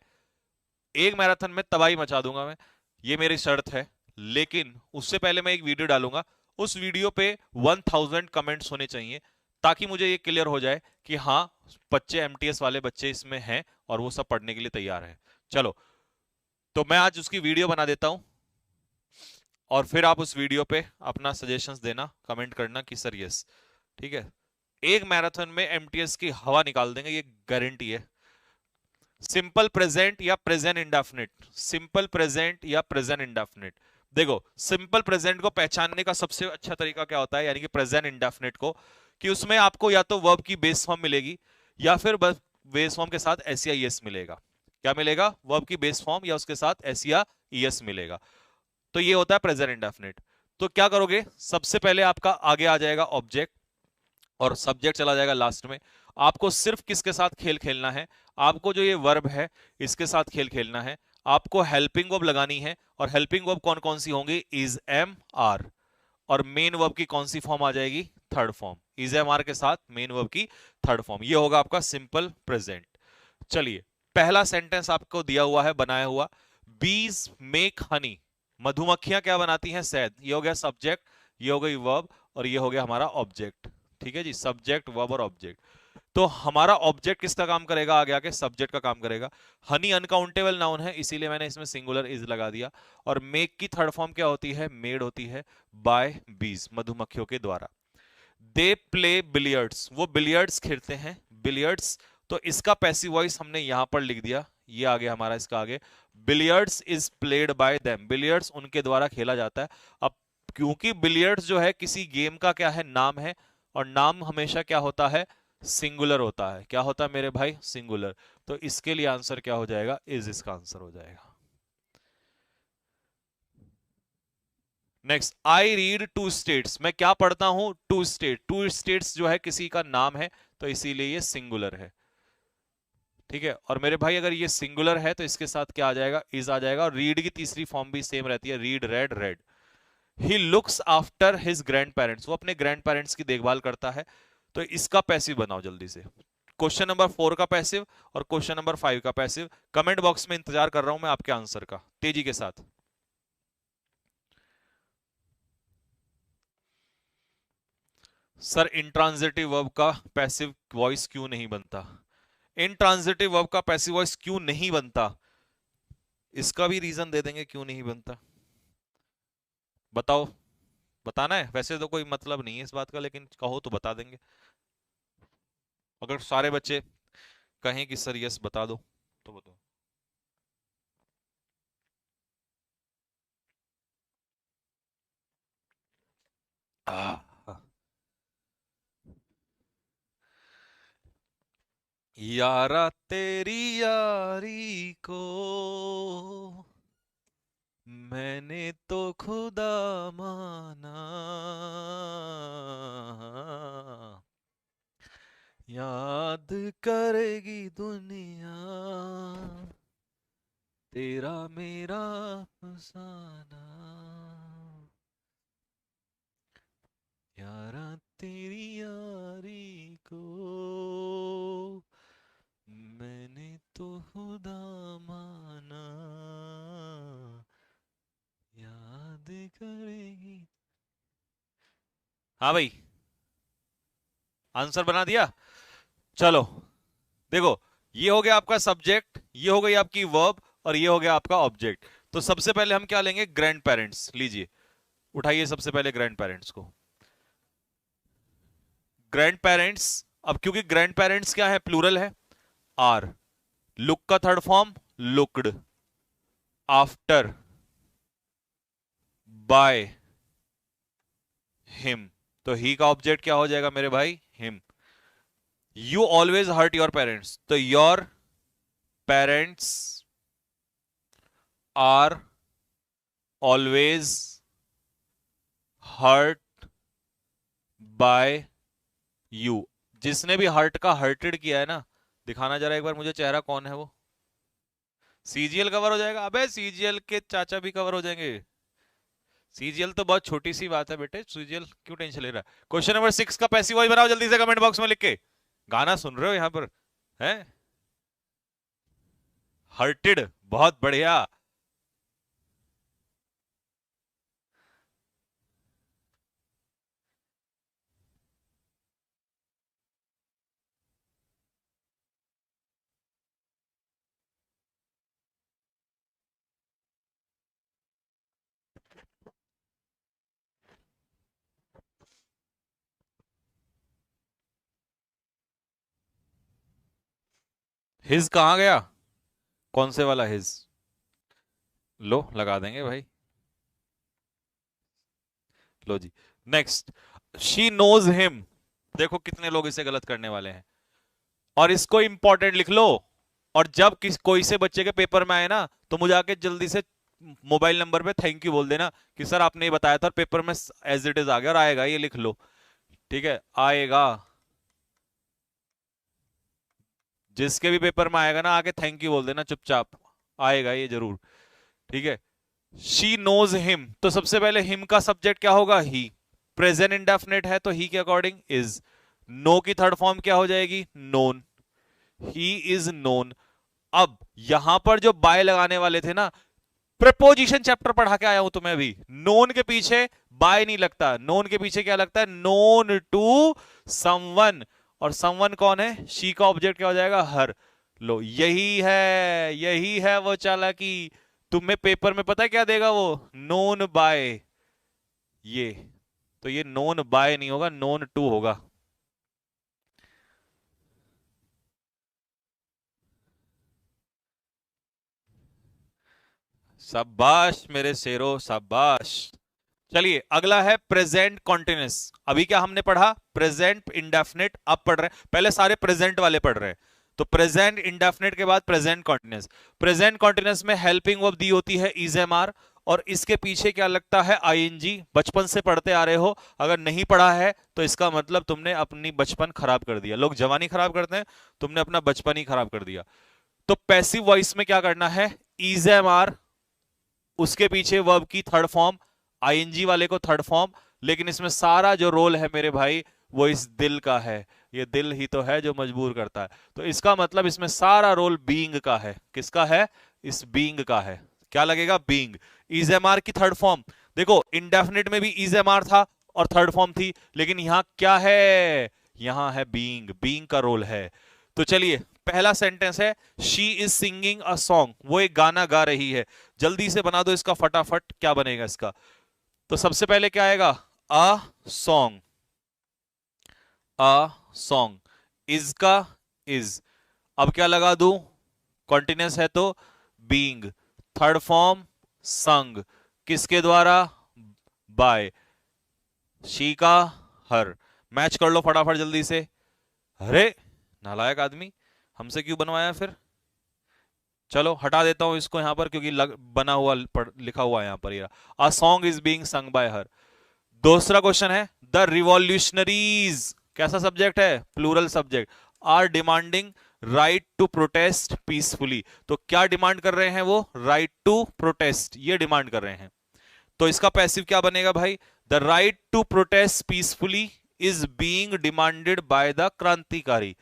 एक मैराथन में तबाही मचा दूंगा मैं, ये मेरी शर्त है। लेकिन उससे पहले मैं एक वीडियो डालूंगा, उस वीडियो पे 1000 कमेंट्स होने चाहिए, ताकि मुझे ये क्लियर हो जाए कि हाँ, बच्चे एमटीएस वाले बच्चे इसमें हैं और वो सब पढ़ने के लिए तैयार हैं। चलो, तो मैं आज उसकी वीडियो बना देता हूं, और फिर आप उस वीडियो पे अपना सजेशंस देना, कमेंट करना कि सर यस। ठीक है? एक मैराथन में एमटीएस की हवा निकाल देंगे, ये गारंटी है। सिंपल प्रेजेंट या प्रेजेंट इंडेफिनिट, सिंपल प्रेजेंट या प्रेजेंट इंडेफिनिट। देखो, सिंपल प्रेजेंट को पहचानने का सबसे अच्छा तरीका क्या होता है, यानी कि प्रेजेंट इंडेफिनिट को, कि उसमें आपको या तो वर्ब की बेस फॉर्म मिलेगी, या फिर बस बेस फॉर्म के साथ एस या ईएस मिलेगा। क्या मिलेगा? वर्ब की बेस फॉर्म या उसके साथ एस या ईएस मिलेगा। तो ये होता है प्रेजेंट इंडेफिनिट। तो क्या करोगे, सबसे पहले आपका आगे आ जाएगा ऑब्जेक्ट, और सब्जेक्ट चला जाएगा लास्ट में। आपको सिर्फ किसके साथ खेल खेलना है? आपको जो ये वर्ब है इसके साथ खेल खेलना है। आपको हेल्पिंग वर्ब लगानी है, और हेल्पिंग वर्ब कौन कौन सी होंगी? Is, am, are. और मेन वर्ब की कौन सी फॉर्म आ जाएगी? Third form. Is, am, are के साथ मेन वर्ब की थर्ड फॉर्म। ये होगा आपका सिंपल प्रेजेंट। चलिए, पहला सेंटेंस आपको दिया हुआ है बनाया हुआ, बीज मेक हनी। मधुमक्खियां क्या बनाती हैं? शहद। ये हो गया सब्जेक्ट, ये हो गई वर्ब, और ये हो गया हमारा ऑब्जेक्ट। ठीक है जी, सब्जेक्ट, वर्ब और ऑब्जेक्ट। तो हमारा ऑब्जेक्ट किसका काम करेगा? आगे आके सब्जेक्ट का काम करेगा। हनी अनकाउंटेबल नाउन है, इसीलिए मैंने इसमें सिंगुलर इज लगा दिया। और मेक की थर्ड फॉर्म क्या होती है? मेड होती है बाय बीज, मधुमक्खियों के द्वारा। दे प्ले बिलियर्ड्स, वो बिलियर्ड्स खेलते हैं, बिलियर्ड्स। तो इसका पैसिव वॉइस हमने यहां पर लिख दिया, ये आगे हमारा, इसका आगे billiards is played by them, billiards उनके द्वारा खेला जाता है। अब क्योंकि बिलियर्ड्स जो है किसी गेम का क्या है? नाम है, और नाम हमेशा क्या होता है? सिंगुलर होता है। क्या होता है मेरे भाई? सिंगुलर। तो इसके लिए आंसर क्या हो जाएगा? इज इसका आंसर हो जाएगा। Next, I read two states, मैं क्या पढ़ता हूं? To state. टू स्टेट्स जो है किसी का नाम है, तो इसीलिए ये सिंगुलर है। ठीक है? और मेरे भाई अगर ये सिंगुलर है तो इसके साथ क्या आ जाएगा? इज आ जाएगा। और रीड की तीसरी फॉर्म भी सेम रहती है, read, red, red. He looks after his grand parents, वो अपने ग्रैंड पेरेंट्स की देखभाल करता है। तो इसका पैसिव बनाओ जल्दी से। क्वेश्चन नंबर 4 का पैसिव और क्वेश्चन नंबर 5 का पैसिव। कमेंट बॉक्स में इंतजार कर रहा हूं मैं आपके आंसर का, तेजी के साथ। सर इंट्रांजिटिव वर्ब का पैसिव वॉइस क्यों नहीं बनता? इनट्रांजिटिव वर्ब का पैसिव वॉइस क्यों नहीं बनता? इसका भी रीजन दे देंगे क्यों नहीं बनता। बताओ, बताना है? वैसे तो कोई मतलब नहीं है इस बात का, लेकिन कहो तो बता देंगे। अगर सारे बच्चे कहें कि सर यस बता दो, तो बताओ। आह, यारा तेरी यारी को मैंने तो खुदा माना, याद करेगी दुनिया तेरा मेरा फसाना, यारा तेरी यारी को मैंने तो खुदा माना, याद करेगी। हाँ भाई, आंसर बना दिया। चलो देखो, ये हो गया आपका सब्जेक्ट, ये हो गई आपकी वर्ब, और ये हो गया आपका ऑब्जेक्ट। तो सबसे पहले हम क्या लेंगे, ग्रैंड पेरेंट्स। लीजिए, उठाइए सबसे पहले ग्रैंड पेरेंट्स को। ग्रैंड पेरेंट्स, अब क्योंकि ग्रैंड पेरेंट्स क्या है, प्लूरल है, आर। लुक का third form looked, after, by, him. तो ही का ऑब्जेक्ट क्या हो जाएगा मेरे भाई, him. You always hurt your parents, तो your parents are always hurt by you. जिसने भी हर्ट का हर्टेड किया है ना, दिखाना जरा एक बार मुझे चेहरा, कौन है वो। सीजीएल कवर हो जाएगा, अबे सीजीएल के चाचा भी कवर हो जाएंगे। सीजीएल तो बहुत छोटी सी बात है बेटे, सीजीएल क्यों टेंशन ले रहा है। क्वेश्चन नंबर 6 का पैसिव वॉइस बनाओ जल्दी से कमेंट बॉक्स में लिख के। गाना सुन रहे हो यहां पर, है हर्टेड, बहुत बढ़िया। हिज कहां गया, कौन से वाला हिज, लो लगा देंगे भाई। लो जी, नेक्स्ट, शी नोज हिम। देखो कितने लोग इसे गलत करने वाले हैं, और इसको इंपॉर्टेंट लिख लो। और जब कोई से बच्चे के पेपर में आए ना, तो मुझे आके जल्दी से मोबाइल नंबर पे थैंक यू बोल देना कि सर आपने ये बताया था और पेपर में एज इट इज आ गया, और आएगा, ये लिख लो। ठीक है, आएगा, जिसके भी पेपर में आएगा ना, आके थैंक यू बोल देना चुपचाप, आएगा ये जरूर। ठीक है, शी नोज हिम, तो सबसे पहले हिम का सब्जेक्ट क्या होगा, ही। प्रेजेंट इंडेफिनिट है तो ही के अकॉर्डिंग इज। नो की थर्ड फॉर्म क्या हो जाएगी, नोन। He is known. अब यहां पर जो बाय लगाने वाले थे ना, प्रपोजिशन चैप्टर पढ़ा के आया हूं तुम्हें अभी। नोन के पीछे बाय नहीं लगता, नोन के पीछे क्या लगता है, नोन टू समवन। और समवन कौन है, शी का ऑब्जेक्ट क्या हो जाएगा, हर। लो यही है वो चालाकी। तुम्हें पेपर में पता है क्या देगा वो, नोन बाय। ये तो ये नोन बाय नहीं होगा, नोन टू होगा। शाबाश मेरे शेरो, शाबाश। चलिए अगला है प्रेजेंट कॉन्टिन्यूस। अभी क्या हमने पढ़ा, प्रेजेंट इंडेफिनिट। अब पढ़ रहे हैं, पहले सारे प्रेजेंट वाले पढ़ रहे हैं। तो प्रेजेंट इंडेफिनिट के बाद प्रेजेंट कॉन्टिन्यूस। प्रेजेंट कॉन्टिन्यूस में हेल्पिंग वर्ब दी होती है इज एम आर, और इसके पीछे क्या लगता है, आईएनजी। बचपन से पढ़ते आ रहे हो, अगर नहीं पढ़ा है तो इसका मतलब तुमने अपनी बचपन खराब कर दिया। लोग जवानी खराब करते हैं, तुमने अपना बचपन ही खराब कर दिया। तो पैसिव वॉइस में क्या करना है, इज एम आर, उसके पीछे वर्ब की थर्ड फॉर्म, आईएनजी वाले को थर्ड फॉर्म। लेकिन इसमें सारा जो रोल है मेरे भाई, वो इस दिल का है। ये दिल ही तो है जो मजबूर करता है। तो इसका मतलब इसमें सारा रोल बीइंग का है। किसका है, इस बीइंग का है। क्या लगेगा, बीइंग। इज एम आर की थर्ड फॉर्म, देखो इंडेफिनिट में भी इज एम आर था और थर्ड फॉर्म थी, लेकिन यहां क्या है, यहां है बीइंग, बीइंग का रोल है। तो चलिए, पहला सेंटेंस है, she is singing a song, वो एक गाना गा रही है। जल्दी से बना दो इसका फटाफट, क्या बनेगा इसका। तो सबसे पहले क्या आएगा, a song, a song. Is का इज, अब क्या लगा दूं, कॉन्टिन्यूस है तो बीइंग। थर्ड फॉर्म संग, किसके द्वारा, बाय। शी का हर। मैच कर लो फटाफट जल्दी से। अरे नालायक आदमी, हमसे क्यों बनवाया फिर? चलो हटा देता हूं इसको यहां पर, क्योंकि बना हुआ लिखा हुआ है यहां पर, ये a song is being sung by her. दूसरा क्वेश्चन है, द रिवॉल्यूशनरीज, कैसा सब्जेक्ट है? Plural subject. Are demanding right to protest peacefully. तो क्या डिमांड कर रहे हैं वो? राइट टू प्रोटेस्ट, ये डिमांड कर रहे हैं। तो इसका पैसिव क्या बनेगा भाई? The right to protest peacefully is being demanded by the क्रांतिकारी।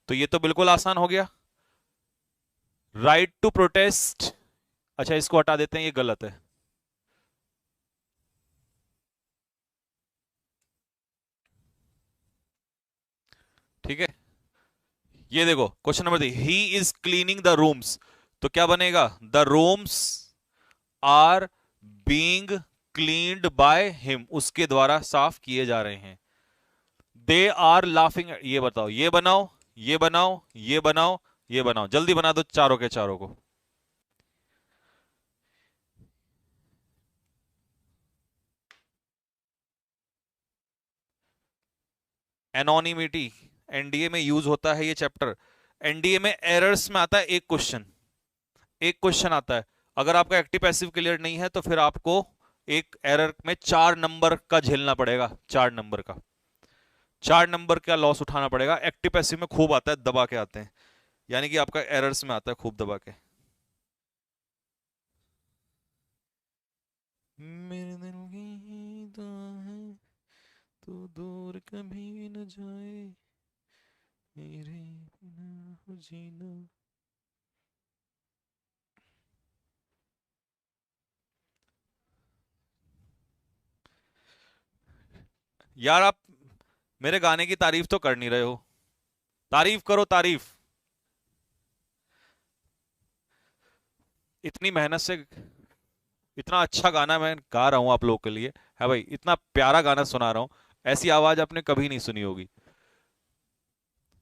तो ये तो बिल्कुल आसान हो गया। राइट टू प्रोटेस्ट, अच्छा इसको हटा देते हैं, ये गलत है। ठीक है, ये देखो question number 3, he is cleaning the rooms. तो क्या बनेगा? The rooms are being cleaned by him, उसके द्वारा साफ किए जा रहे हैं। दे आर लाफिंग, ये बताओ, ये बनाओ, ये बनाओ, ये बनाओ, ये बनाओ, जल्दी बना दो चारों के चारों को। एनोनिमिटी, एनडीए में यूज होता है ये चैप्टर। एनडीए में एरर्स में आता है एक क्वेश्चन, एक क्वेश्चन आता है। अगर आपका एक्टिव पैसिव क्लियर नहीं है तो फिर आपको एक एरर में 4 नंबर का झेलना पड़ेगा, 4 नंबर का, 4 नंबर का लॉस उठाना पड़ेगा। एक्टिव पैसिव में खूब आता है, दबा के आते हैं, यानी कि आपका एरर्स में आता है खूब दबा के। मेरे दिल की दुआ है तू दूर कभी न जाए, मेरे बिना हो जीना। यार आप मेरे गाने की तारीफ तो कर नहीं रहे हो, तारीफ करो तारीफ। इतनी मेहनत से इतना अच्छा गाना मैं गा रहा हूं आप लोगों के लिए, है भाई, इतना प्यारा गाना सुना रहा हूं, ऐसी आवाज आपने कभी नहीं सुनी होगी।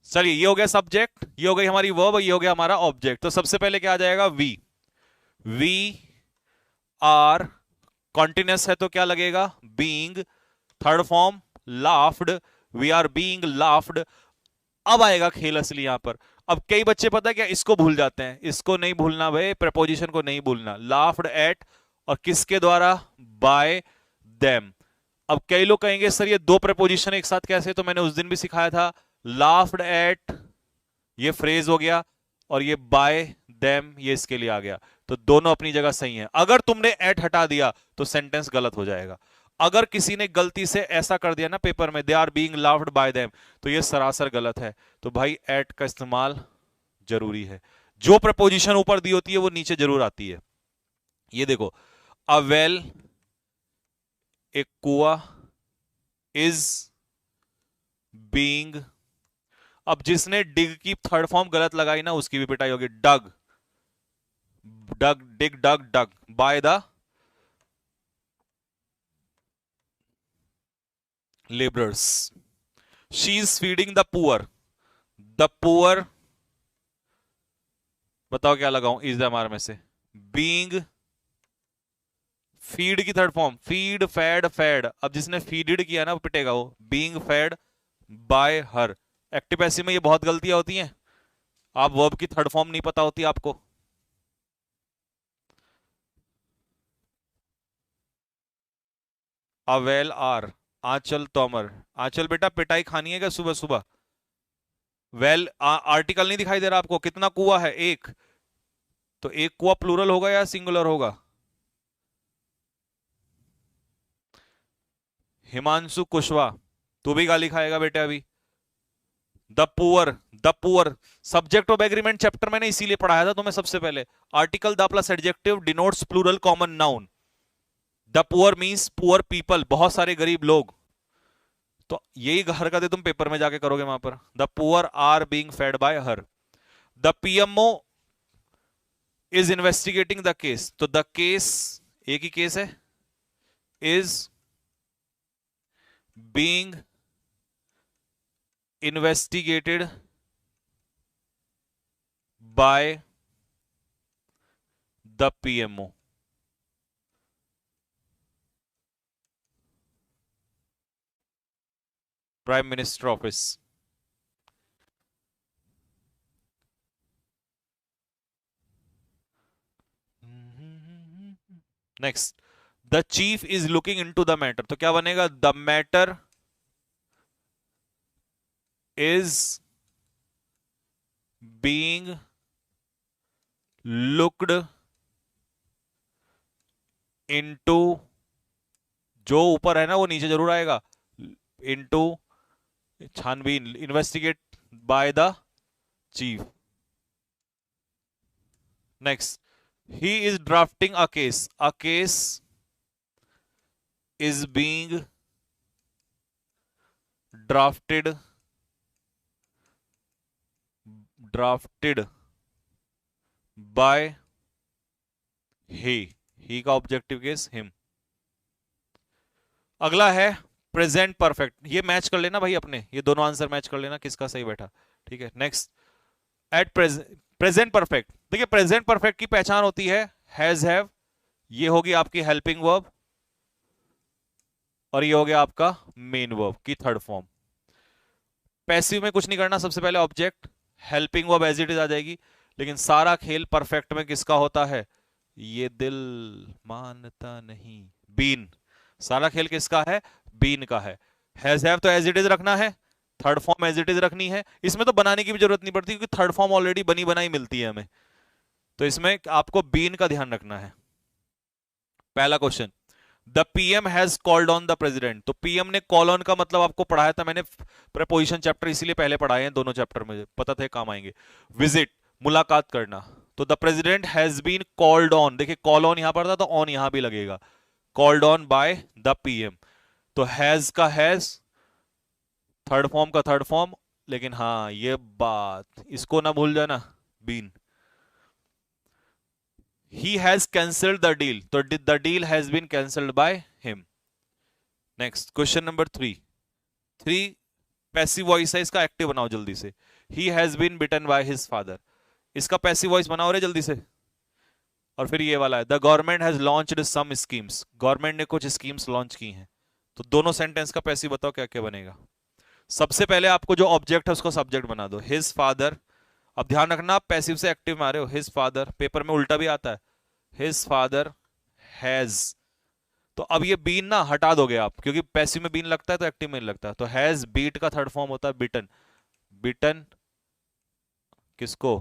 चलिए, ये हो गया सब्जेक्ट, ये हो गई हमारी वर्ब, ये हो गया हमारा ऑब्जेक्ट। तो सबसे पहले क्या आ जाएगा? वी। वी आर कॉन्टिन्यूस है तो क्या लगेगा? Being. Third form laughed, we are being laughed. अब आएगा खेल असली यहां पर। अब कई बच्चे पता है क्या इसको भूल जाते हैं, इसको नहीं भूलना भाई, प्रपोजिशन को नहीं भूलना। लाफ्ड एट, और किसके द्वारा? Bye them. अब कई लोग कहेंगे सर ये दो प्रपोजिशन एक साथ कैसे? तो मैंने उस दिन भी सिखाया था, लाफ्ड एट ये फ्रेज हो गया, और ये बाय देम ये इसके लिए आ गया। तो दोनों अपनी जगह सही है। अगर तुमने एट हटा दिया तो सेंटेंस गलत हो जाएगा। अगर किसी ने गलती से ऐसा कर दिया ना पेपर में, they are being laughed by them, तो ये सरासर गलत है। तो भाई एट का इस्तेमाल जरूरी है। जो प्रपोजिशन ऊपर दी होती है वो नीचे जरूर आती है। ये देखो, अ वेल, एक कुआ, इज बीइंग। अब जिसने डिग की थर्ड फॉर्म गलत लगाई ना उसकी भी पिटाई होगी। Dug, dug dig dug dug by the labourers. She is feeding the poor, the poor, बताओ क्या लगाऊं इज द हमारे में से? बीइंग, फीड की third form feed, fed fed. अब जिसने फीडेड किया ना वो पिटेगा, वो being fed by her. Active passive में ये बहुत गलतियां होती हैं, आप वर्ब की थर्ड फॉर्म नहीं पता होती आपको। अवेल आर, आंचल तोमर। आंचल बेटा पिटाई खानी है क्या सुबह सुबह? वेल आर्टिकल नहीं दिखाई दे रहा आपको? कितना कुआ है? एक। तो एक कुआ प्लूरल होगा या सिंगुलर होगा? हिमांशु कुशवाहा, तू भी गाली खाएगा बेटे अभी। The poor, the poor, subject of agreement chapter मैंने इसीलिए पढ़ाया था तुम्हें सबसे पहले। Article the plus adjective denotes plural common noun. The poor means poor people, बहुत सारे गरीब लोग। तो यही हरकतें तुम पेपर में जाके करोगे वहां पर। The poor are being fed by her. The PMO is investigating the case. तो द केस, एक ही केस है, is being investigated by the PMO. Prime minister office. Next, the chief is looking into the matter, तो क्या बनेगा? The matter is being looked into, जो ऊपर है ना वो नीचे जरूर आएगा, इनटू, छानबीन, investigate by the chief. Next, he is drafting a case, a case is being drafted, drafted by he का ऑब्जेक्टिव केस हिम। अगला है प्रेजेंट परफेक्ट, ये मैच कर लेना भाई अपने, ये दोनों आंसर मैच कर लेना किसका सही बैठा। ठीक है, नेक्स्ट, एट प्रेजेंट परफेक्ट, देखिए प्रेजेंट परफेक्ट की पहचान होती है हैज हैव, ये होगी आपकी हेल्पिंग वर्ब, और ये हो गया आपका मेन वर्ब की थर्ड फॉर्म। पैसिव में कुछ नहीं करना, सबसे पहले object, helping verb as it is आ जाएगी, लेकिन सारा खेल परफेक्ट में किसका होता है? ये दिल मानता नहीं, बीन, सारा खेल किसका है? बीन का है। हैज हैव तो एज इट इज रखना है, third form as it is रखनी है, इसमें तो बनाने की भी जरूरत नहीं पड़ती क्योंकि थर्ड फॉर्म ऑलरेडी बनी बनाई मिलती है हमें, तो इसमें आपको बीन का ध्यान रखना है। पहला question, the PM has called on the president, तो पीएम ने कॉल ऑन का मतलब आपको पढ़ाया था मैंने, प्रेपोजिशन चैप्टर इसीलिए पहले पढ़ाए हैं दोनों चैप्टर में, पता थे काम आएंगे। विजिट, मुलाकात करना, तो the president has been called on, देखिए कॉल ऑन यहां पर था तो ऑन यहां भी लगेगा, called on by the PM, तो हैज का हैज, थर्ड फॉर्म का थर्ड फॉर्म, लेकिन हाँ ये बात इसको ना भूल जाना, been. He has cancelled the deal, तो the deal has been cancelled by him. Next question number 3, 3 passive voice है, इसका एक्टिव बनाओ जल्दी से। ही has been beaten by his father, इसका पैसिव वॉइस बनाओ रे जल्दी से। और फिर ये वाला है, the government has launched some schemes, government ने कुछ स्कीम्स लॉन्च की हैं, तो दोनों सेंटेंस का पैसिव बताओ क्या क्या बनेगा। सबसे पहले आपको जो ऑब्जेक्ट है उसको सब्जेक्ट बना दो, हिज फादर, अब ध्यान रखना आप पैसिव से एक्टिव में आ रहे हो, हिज फादर, पेपर में उल्टा भी आता है, हिज फादर हैज, तो अब ये बीन ना हटा दोगे आप क्योंकि पैसिव में बीन लगता है तो एक्टिव में नहीं लगता, तो हैज बीट का थर्ड फॉर्म होता है बिटन, बिटन किसको?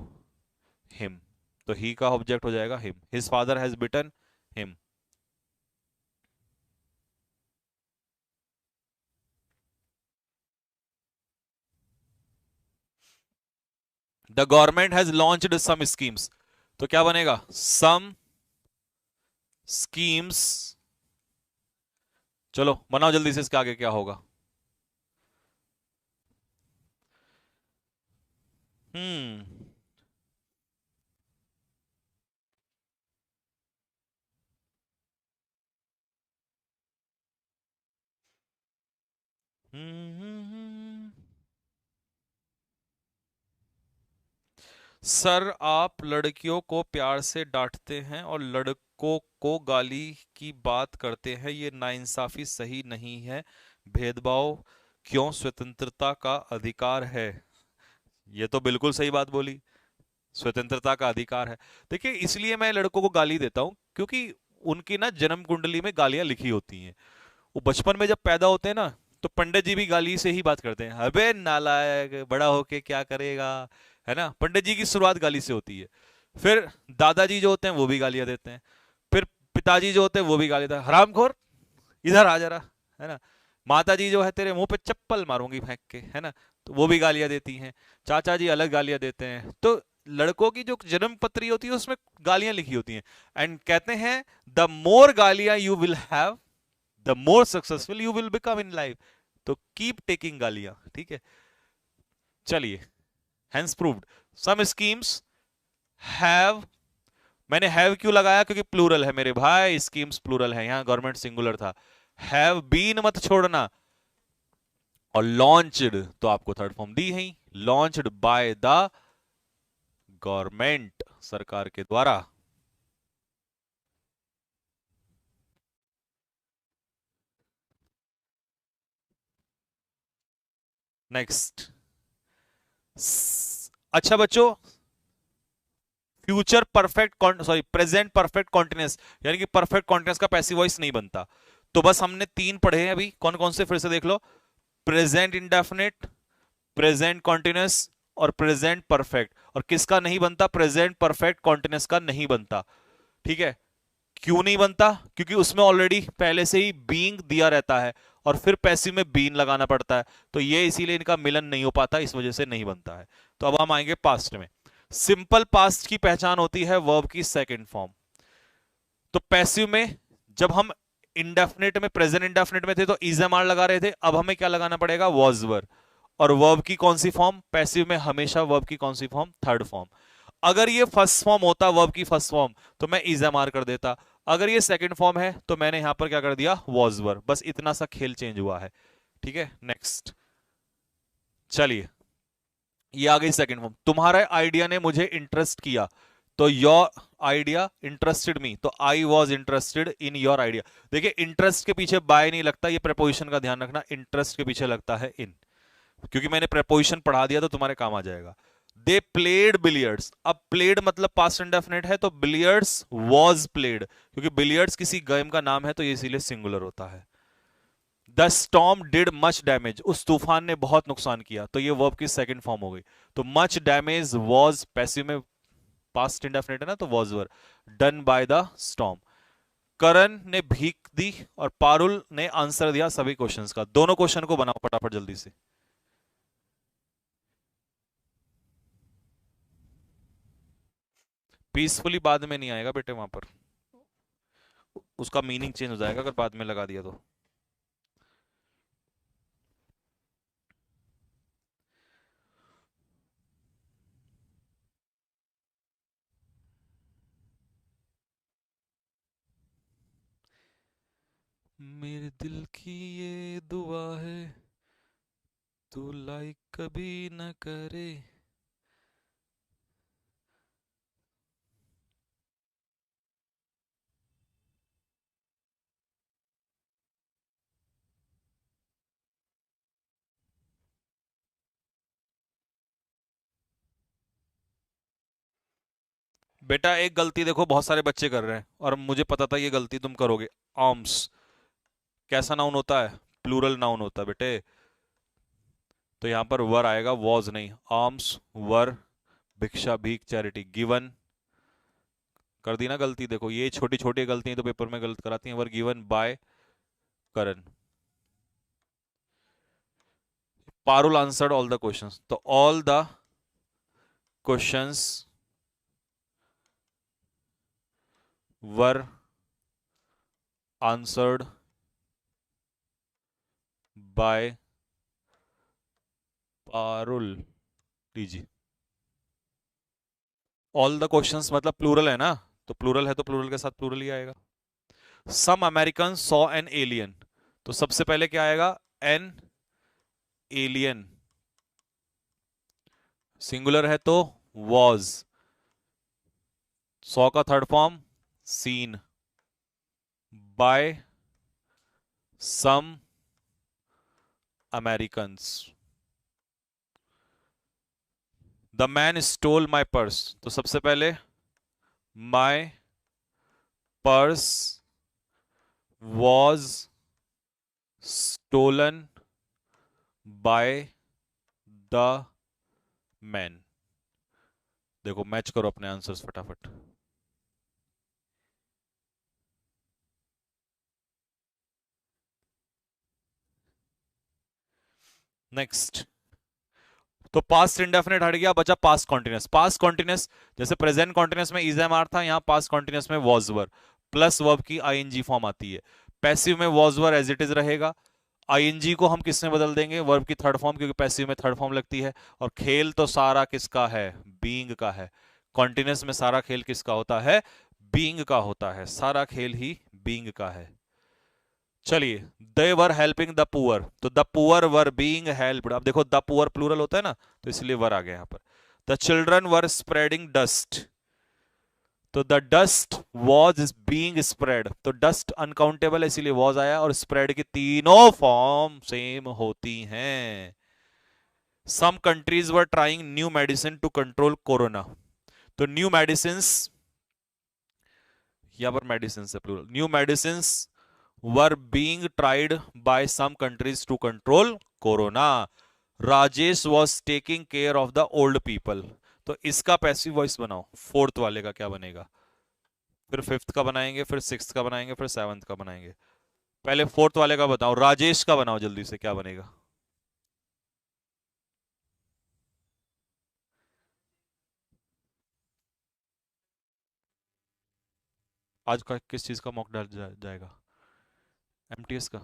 हिम, तो ही का ऑब्जेक्ट हो जाएगा him, his father has beaten him. The government has launched some schemes, तो क्या बनेगा? सम स्कीम्स, चलो बनाओ जल्दी से इसके आगे क्या होगा। हम्म हम्म। सर आप लड़कियों को प्यार से डांटते हैं और लड़कों को गाली की बात करते हैं, ये नाइंसाफी सही नहीं है, भेदभाव क्यों, स्वतंत्रता का अधिकार है। ये तो बिल्कुल सही बात बोली, स्वतंत्रता का अधिकार है। देखिए इसलिए मैं लड़कों को गाली देता हूं क्योंकि उनकी ना जन्म कुंडली में गालियां लिखी होती हैं, वो बचपन में जब पैदा होते हैं ना तो पंडित जी भी गाली से ही बात करते हैं, अबे नालायक बड़ा होके क्या करेगा, है ना, पंडित जी की शुरुआत गाली से होती है। फिर दादाजी जो होते हैं वो भी गालियां देते हैं, फिर पिताजी जो होते हैं वो भी गाली देते हैं, हरामखोर इधर आ जरा, है ना, माता जी जो है तेरे मुंह पे चप्पल मारूंगी फेंक के, है ना, तो वो भी गालियां देती हैं, चाचा जी अलग गालियां देते हैं, तो लड़कों की जो जन्म पत्री होती है उसमें गालियां लिखी होती हैं, एंड कहते हैं द मोर गालियां you will have the more successful you will become in life, तो कीप टेकिंग गालियां, ठीक है। चलिए, hence proved some schemes have, मैंने हैव क्यों लगाया क्योंकि प्लूरल है मेरे भाई, स्कीम्स प्लूरल है, यहां गवर्नमेंट सिंगुलर था, हैव बीन मत छोड़ना, और लॉन्च्ड तो आपको थर्ड फॉर्म दी है, लॉन्च्ड बाय द गवर्नमेंट, सरकार के द्वारा। नेक्स्ट, अच्छा बच्चों, future perfect sorry present perfect continuous, यानी कि परफेक्ट कॉन्टिन्यूस का पैसिव वॉइस नहीं बनता। तो बस हमने तीन पढ़े हैं अभी, कौन कौन से फिर से देख लो। प्रेजेंट इंडेफिनिट, प्रेजेंट कॉन्टिन्यूस और प्रेजेंट परफेक्ट। और किसका नहीं बनता? प्रेजेंट परफेक्ट कॉन्टिन्यूस का नहीं बनता। ठीक है, क्यों नहीं बनता? क्योंकि उसमें ऑलरेडी पहले से ही बीइंग दिया रहता है और फिर पैसिव में बीन लगाना पड़ता है, तो ये इसीलिए इनका मिलन नहीं हो पाता, इस वजह से नहीं बनता है। तो अब हम आएंगे पास्ट में। सिंपल पास्ट की पहचान होती है वर्ब की सेकंड फॉर्म। तो पैसिव में जब हम इंडेफिनिट में, प्रेजेंट इंडेफिनिट में थे तो इजएमआर लगा रहे थे, अब हमें क्या लगाना पड़ेगा? Was were. और वर्ब की कौन सी फॉर्म? पैसिव में हमेशा वर्ब की कौन सी फॉर्म? Third form. अगर ये फर्स्ट फॉर्म होता, वर्ब की फर्स्ट फॉर्म, तो मैं इजएमआर कर देता। अगर ये सेकंड फॉर्म है तो मैंने यहां पर क्या कर दिया? Was were. बस इतना सा खेल चेंज हुआ है। ठीक है, नेक्स्ट। चलिए, ये आ गई सेकंड फॉर्म। तुम्हारे आइडिया ने मुझे इंटरेस्ट किया, तो योर आइडिया इंटरेस्टेड मी, तो I was interested in your idea. देखिए, इंटरेस्ट के पीछे बाय नहीं लगता, ये प्रपोजिशन का ध्यान रखना, इंटरेस्ट के पीछे लगता है इन। क्योंकि मैंने प्रपोजिशन पढ़ा दिया तो तुम्हारे काम आ जाएगा। They played billiards. अब प्लेड मतलब पास्ट इंडेफिनिट है, तो बिलियर्ड्स वॉज प्लेड, क्योंकि बिलियर्ड्स किसी गेम का नाम है तो ये इसीलिए सिंगुलर होता है। The storm did much damage. उस तूफान ने बहुत नुकसान किया, तो ये वर्ब की सेकंड फॉर्म हो गई। तो मच डैमेज वॉज पैसिव में पास्ट इंडेफिनिट है ना, तो was were done by the storm. Karan ने भीख दी और पारुल ने आंसर दिया सभी क्वेश्चंस का। दोनों क्वेश्चन को बनाओ फटाफट जल्दी से। पीसफुली बाद में नहीं आएगा बेटे, वहां पर उसका मीनिंग चेंज हो जाएगा अगर बाद में लगा दिया तो। मेरे दिल की ये दुआ है, तू लाइक कभी न करे। बेटा एक गलती देखो बहुत सारे बच्चे कर रहे हैं और मुझे पता था ये गलती तुम करोगे। आर्म्स कैसा नाउन होता है? प्लूरल नाउन होता है बेटे। तो यहां पर वर आएगा, वॉज नहीं। आर्म्स वर, भिक्षा भीख चैरिटी गिवन। कर दी ना गलती? देखो ये छोटी छोटी गलतियां तो पेपर में गलत कराती हैं। Were given by Karan. Parul answered all the questions, तो all the questions were answered by Parul. लीजिए, ऑल द क्वेश्चंस मतलब प्लूरल है ना, तो प्लूरल है तो प्लूरल के साथ प्लूरल ही आएगा। सम अमेरिकन सॉ एन एलियन, तो सबसे पहले क्या आएगा? An alien. सिंगुलर है तो वॉज। सॉ का third form seen. By some Americans. The man stole my purse, तो सबसे पहले my purse was stolen by the man. देखो मैच करो अपने आंसर्स फटाफट। नेक्स्ट। तो पास्ट इंडेफिनिट हट गया, बचा पास्ट कॉन्टिन्यूस। पास्ट कॉन्टिन्यूस जैसे प्रेजेंट कॉन्टिन्यूस में इजएमआर था, यहां पास्ट कॉन्टिन्यूस में वॉज वर प्लस वर्ब की आईएनजी फॉर्म आती है। पैसिव में was were as it is रहेगा। आईएनजी को हम किस में बदल देंगे? वर्ब की थर्ड फॉर्म, क्योंकि पैसिव में थर्ड फॉर्म लगती है। और खेल तो सारा किसका है? बीइंग का है। कॉन्टिन्यूस में सारा खेल किसका होता है? बीइंग का होता है। सारा खेल ही बीइंग का है। चलिए, दे वर हेल्पिंग द पुअर, तो the poor were being helped. अब देखो द पुअर प्लूरल होता है ना, तो इसलिए वर आ गया यहां पर। The children were spreading dust, तो the dust was being spread, तो डस्ट अनकाउंटेबल है इसीलिए वॉज आया। और स्प्रेड की तीनों फॉर्म सेम होती हैं। Some countries were trying new medicine to control corona, तो न्यू मेडिसिन, यहां पर मेडिसिन है plural, new medicine were being tried by some countries to control corona. Rajesh was taking care of the old people. तो इसका पैसिव वॉइस बनाओ, फोर्थ वाले का क्या बनेगा, फिर फिफ्थ का बनाएंगे, फिर सिक्स्थ का बनाएंगे, फिर सेवंथ का बनाएंगे। पहले फोर्थ वाले का बताओ, राजेश का बनाओ जल्दी से, क्या बनेगा। आज का किस चीज का मॉक डाल जाएगा, एमटीएस का,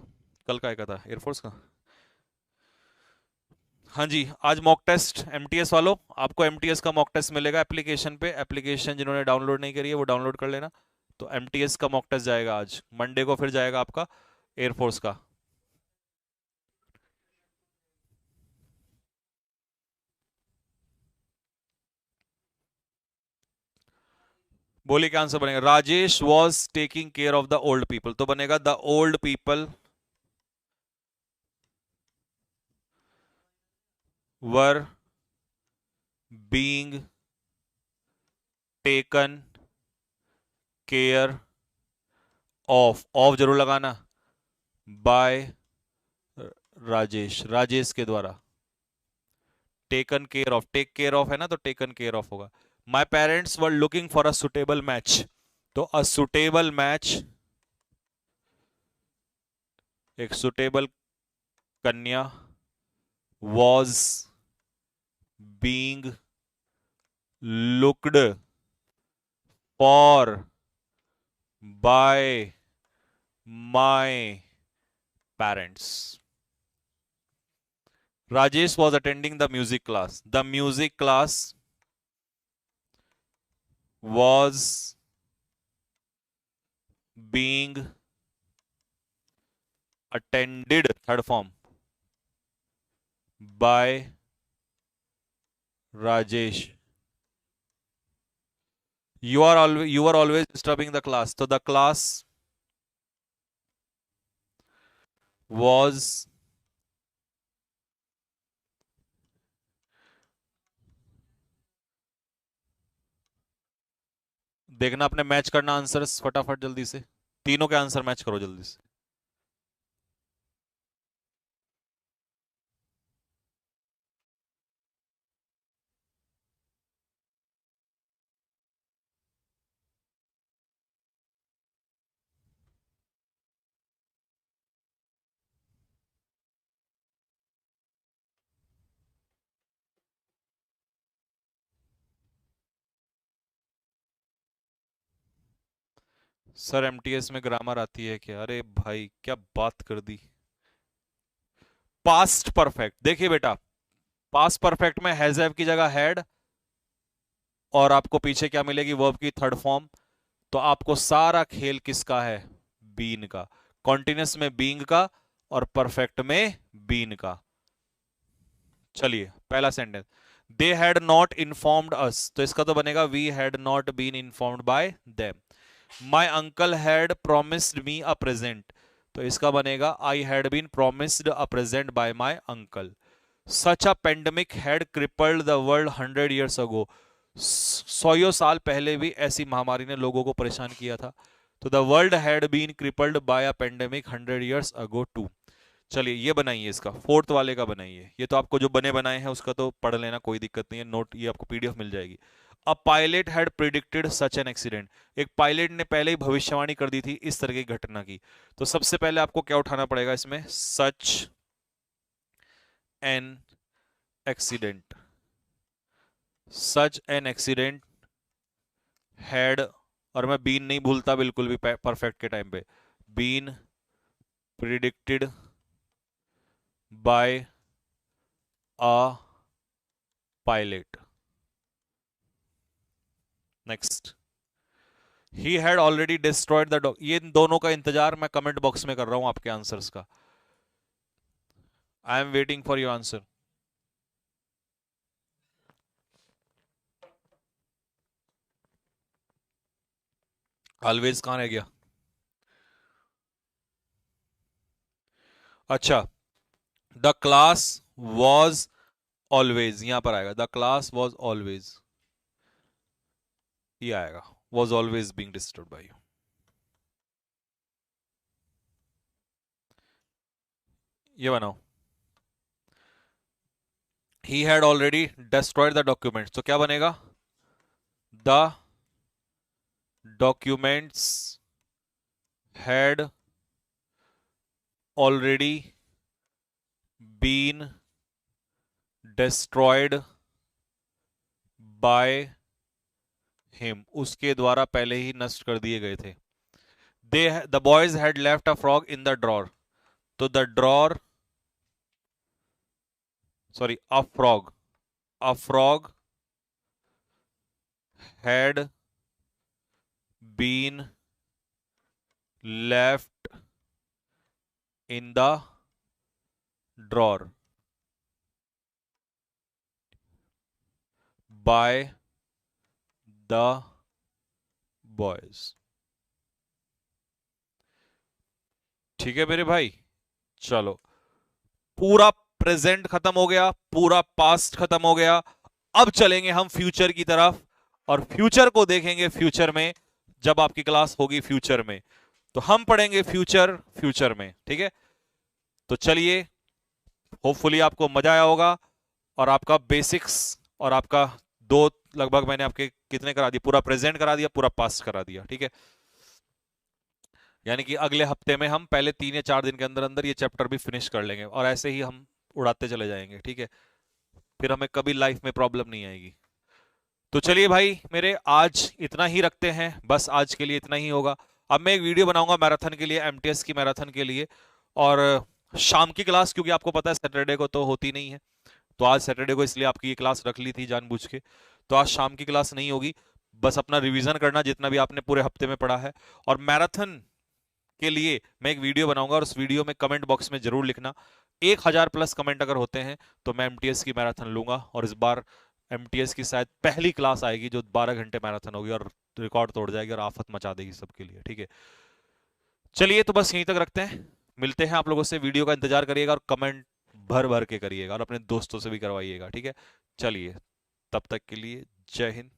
कल का था एयरफोर्स का। हाँ जी, आज मॉक टेस्ट एमटीएस वालों, आपको एमटीएस का मॉक टेस्ट मिलेगा एप्लीकेशन पे। एप्लीकेशन जिन्होंने डाउनलोड नहीं करी है वो डाउनलोड कर लेना। तो एमटीएस का मॉक टेस्ट जाएगा आज, मंडे को फिर जाएगा आपका एयरफोर्स का। बोलिए क्या आंसर बनेगा। Rajesh was taking care of the old people, तो बनेगा the old people were being taken care of जरूर लगाना, बाय राजेश, राजेश के द्वारा। Taken care of, take care of है ना, तो टेकन केयर ऑफ होगा। My parents were looking for a suitable match, तो अ सुटेबल मैच, एक सुटेबल कन्या was being looked for by my parents. Rajesh was attending the music class. The music class was being attended, third form, by Rajesh. You are always disturbing the class. So the class was देखना, अपने मैच करना आंसर्स फटाफट जल्दी से, तीनों के आंसर मैच करो जल्दी से। सर एमटीएस में ग्रामर आती है क्या? अरे भाई क्या बात कर दी। पास्ट परफेक्ट, देखिए बेटा, पास्ट परफेक्ट में हैज हैव की जगह हैड, और आपको पीछे क्या मिलेगी, वर्ब की थर्ड फॉर्म। तो आपको सारा खेल किसका है, बीन का। कॉन्टिन्यूस में बीइंग का और परफेक्ट में बीन का। चलिए पहला sentence, they had not informed us, तो इसका तो बनेगा we had not been informed by them. My uncle had promised me a present, तो इसका बनेगा I had been promised a present by my uncle. Such a pandemic had crippled the world 100 years ago, 100 साल पहले भी ऐसी महामारी ने लोगों को परेशान किया था। तो the world had been crippled by a pandemic 100 years ago too. चलिए ये बनाइए, इसका फोर्थ वाले का बनाइए। ये तो आपको जो बने बनाए हैं उसका तो पढ़ लेना, कोई दिक्कत नहीं है, नोट ये आपको पीडीएफ मिल जाएगी। A pilot had predicted such an accident, एक पायलट ने पहले ही भविष्यवाणी कर दी थी इस तरह की घटना की। तो सबसे पहले आपको क्या उठाना पड़ेगा इसमें, such an accident, such an accident had, और मैं बीन नहीं भूलता बिल्कुल भी परफेक्ट के टाइम पे, been predicted by a pilot. Next, he had already destroyed the dog, ये इन दोनों का इंतजार मैं कमेंट बॉक्स में कर रहा हूं आपके आंसर्स का। I am waiting for your answer. Always कहां रह गया? अच्छा, द क्लास वॉज ऑलवेज, यहां पर आएगा द क्लास वॉज ऑलवेज। ये आएगा, was always being disturb by you. ये बनाओ, he had already destroyed the documents, तो क्या बनेगा? The documents had already been destroyed by him, उसके द्वारा पहले ही नष्ट कर दिए गए थे। The boys had left a frog in the drawer, तो the drawer, sorry, a frog had been left in the drawer by the boys। ठीक है मेरे भाई, चलो पूरा प्रेजेंट खत्म हो गया, पूरा पास्ट खत्म हो गया। अब चलेंगे हम फ्यूचर की तरफ, और फ्यूचर को देखेंगे फ्यूचर में, जब आपकी क्लास होगी फ्यूचर में तो हम पढ़ेंगे फ्यूचर में, ठीक है। तो चलिए, होपफुली आपको मजा आया होगा, और आपका बेसिक्स और आपका दो लगभग मैंने आपके कितने करा दिए, पूरा प्रेजेंट करा दिया, पूरा पास्ट करा दिया, ठीक है। यानी कि अगले हफ्ते में हम पहले 3 या 4 दिन के अंदर अंदर ये चैप्टर भी फिनिश कर लेंगे, और ऐसे ही हम उड़ाते चले जाएंगे, ठीक है। फिर हमें कभी लाइफ में प्रॉब्लम नहीं आएगी। तो चलिए भाई मेरे, आज इतना ही रखते हैं, बस आज के लिए इतना ही होगा। अब मैं एक वीडियो बनाऊंगा मैराथन के लिए, एमटीएस की मैराथन के लिए, और शाम की क्लास, क्योंकि आपको पता है सैटरडे को तो होती नहीं है, तो आज सैटरडे को इसलिए आपकी ये क्लास रख ली थी जानबूझ के। तो आज शाम की क्लास नहीं होगी, बस अपना रिवीजन करना जितना भी आपने पूरे हफ्ते में पढ़ा है। और मैराथन के लिए मैं एक वीडियो बनाऊंगा, और उस वीडियो में कमेंट बॉक्स में जरूर लिखना, 1000+ कमेंट अगर होते हैं तो मैं एमटीएस की मैराथन लूंगा। और इस बार एमटीएस की शायद पहली क्लास आएगी जो 12 घंटे मैराथन होगी, और रिकॉर्ड तोड़ जाएगी और आफत मचा देगी सबके लिए, ठीक है। चलिए, तो बस यहीं तक रखते हैं, मिलते हैं आप लोगों से। वीडियो का इंतजार करिएगा और कमेंट भर भर के करिएगा, और अपने दोस्तों से भी करवाइएगा, ठीक है। चलिए, तब तक के लिए जय हिंद।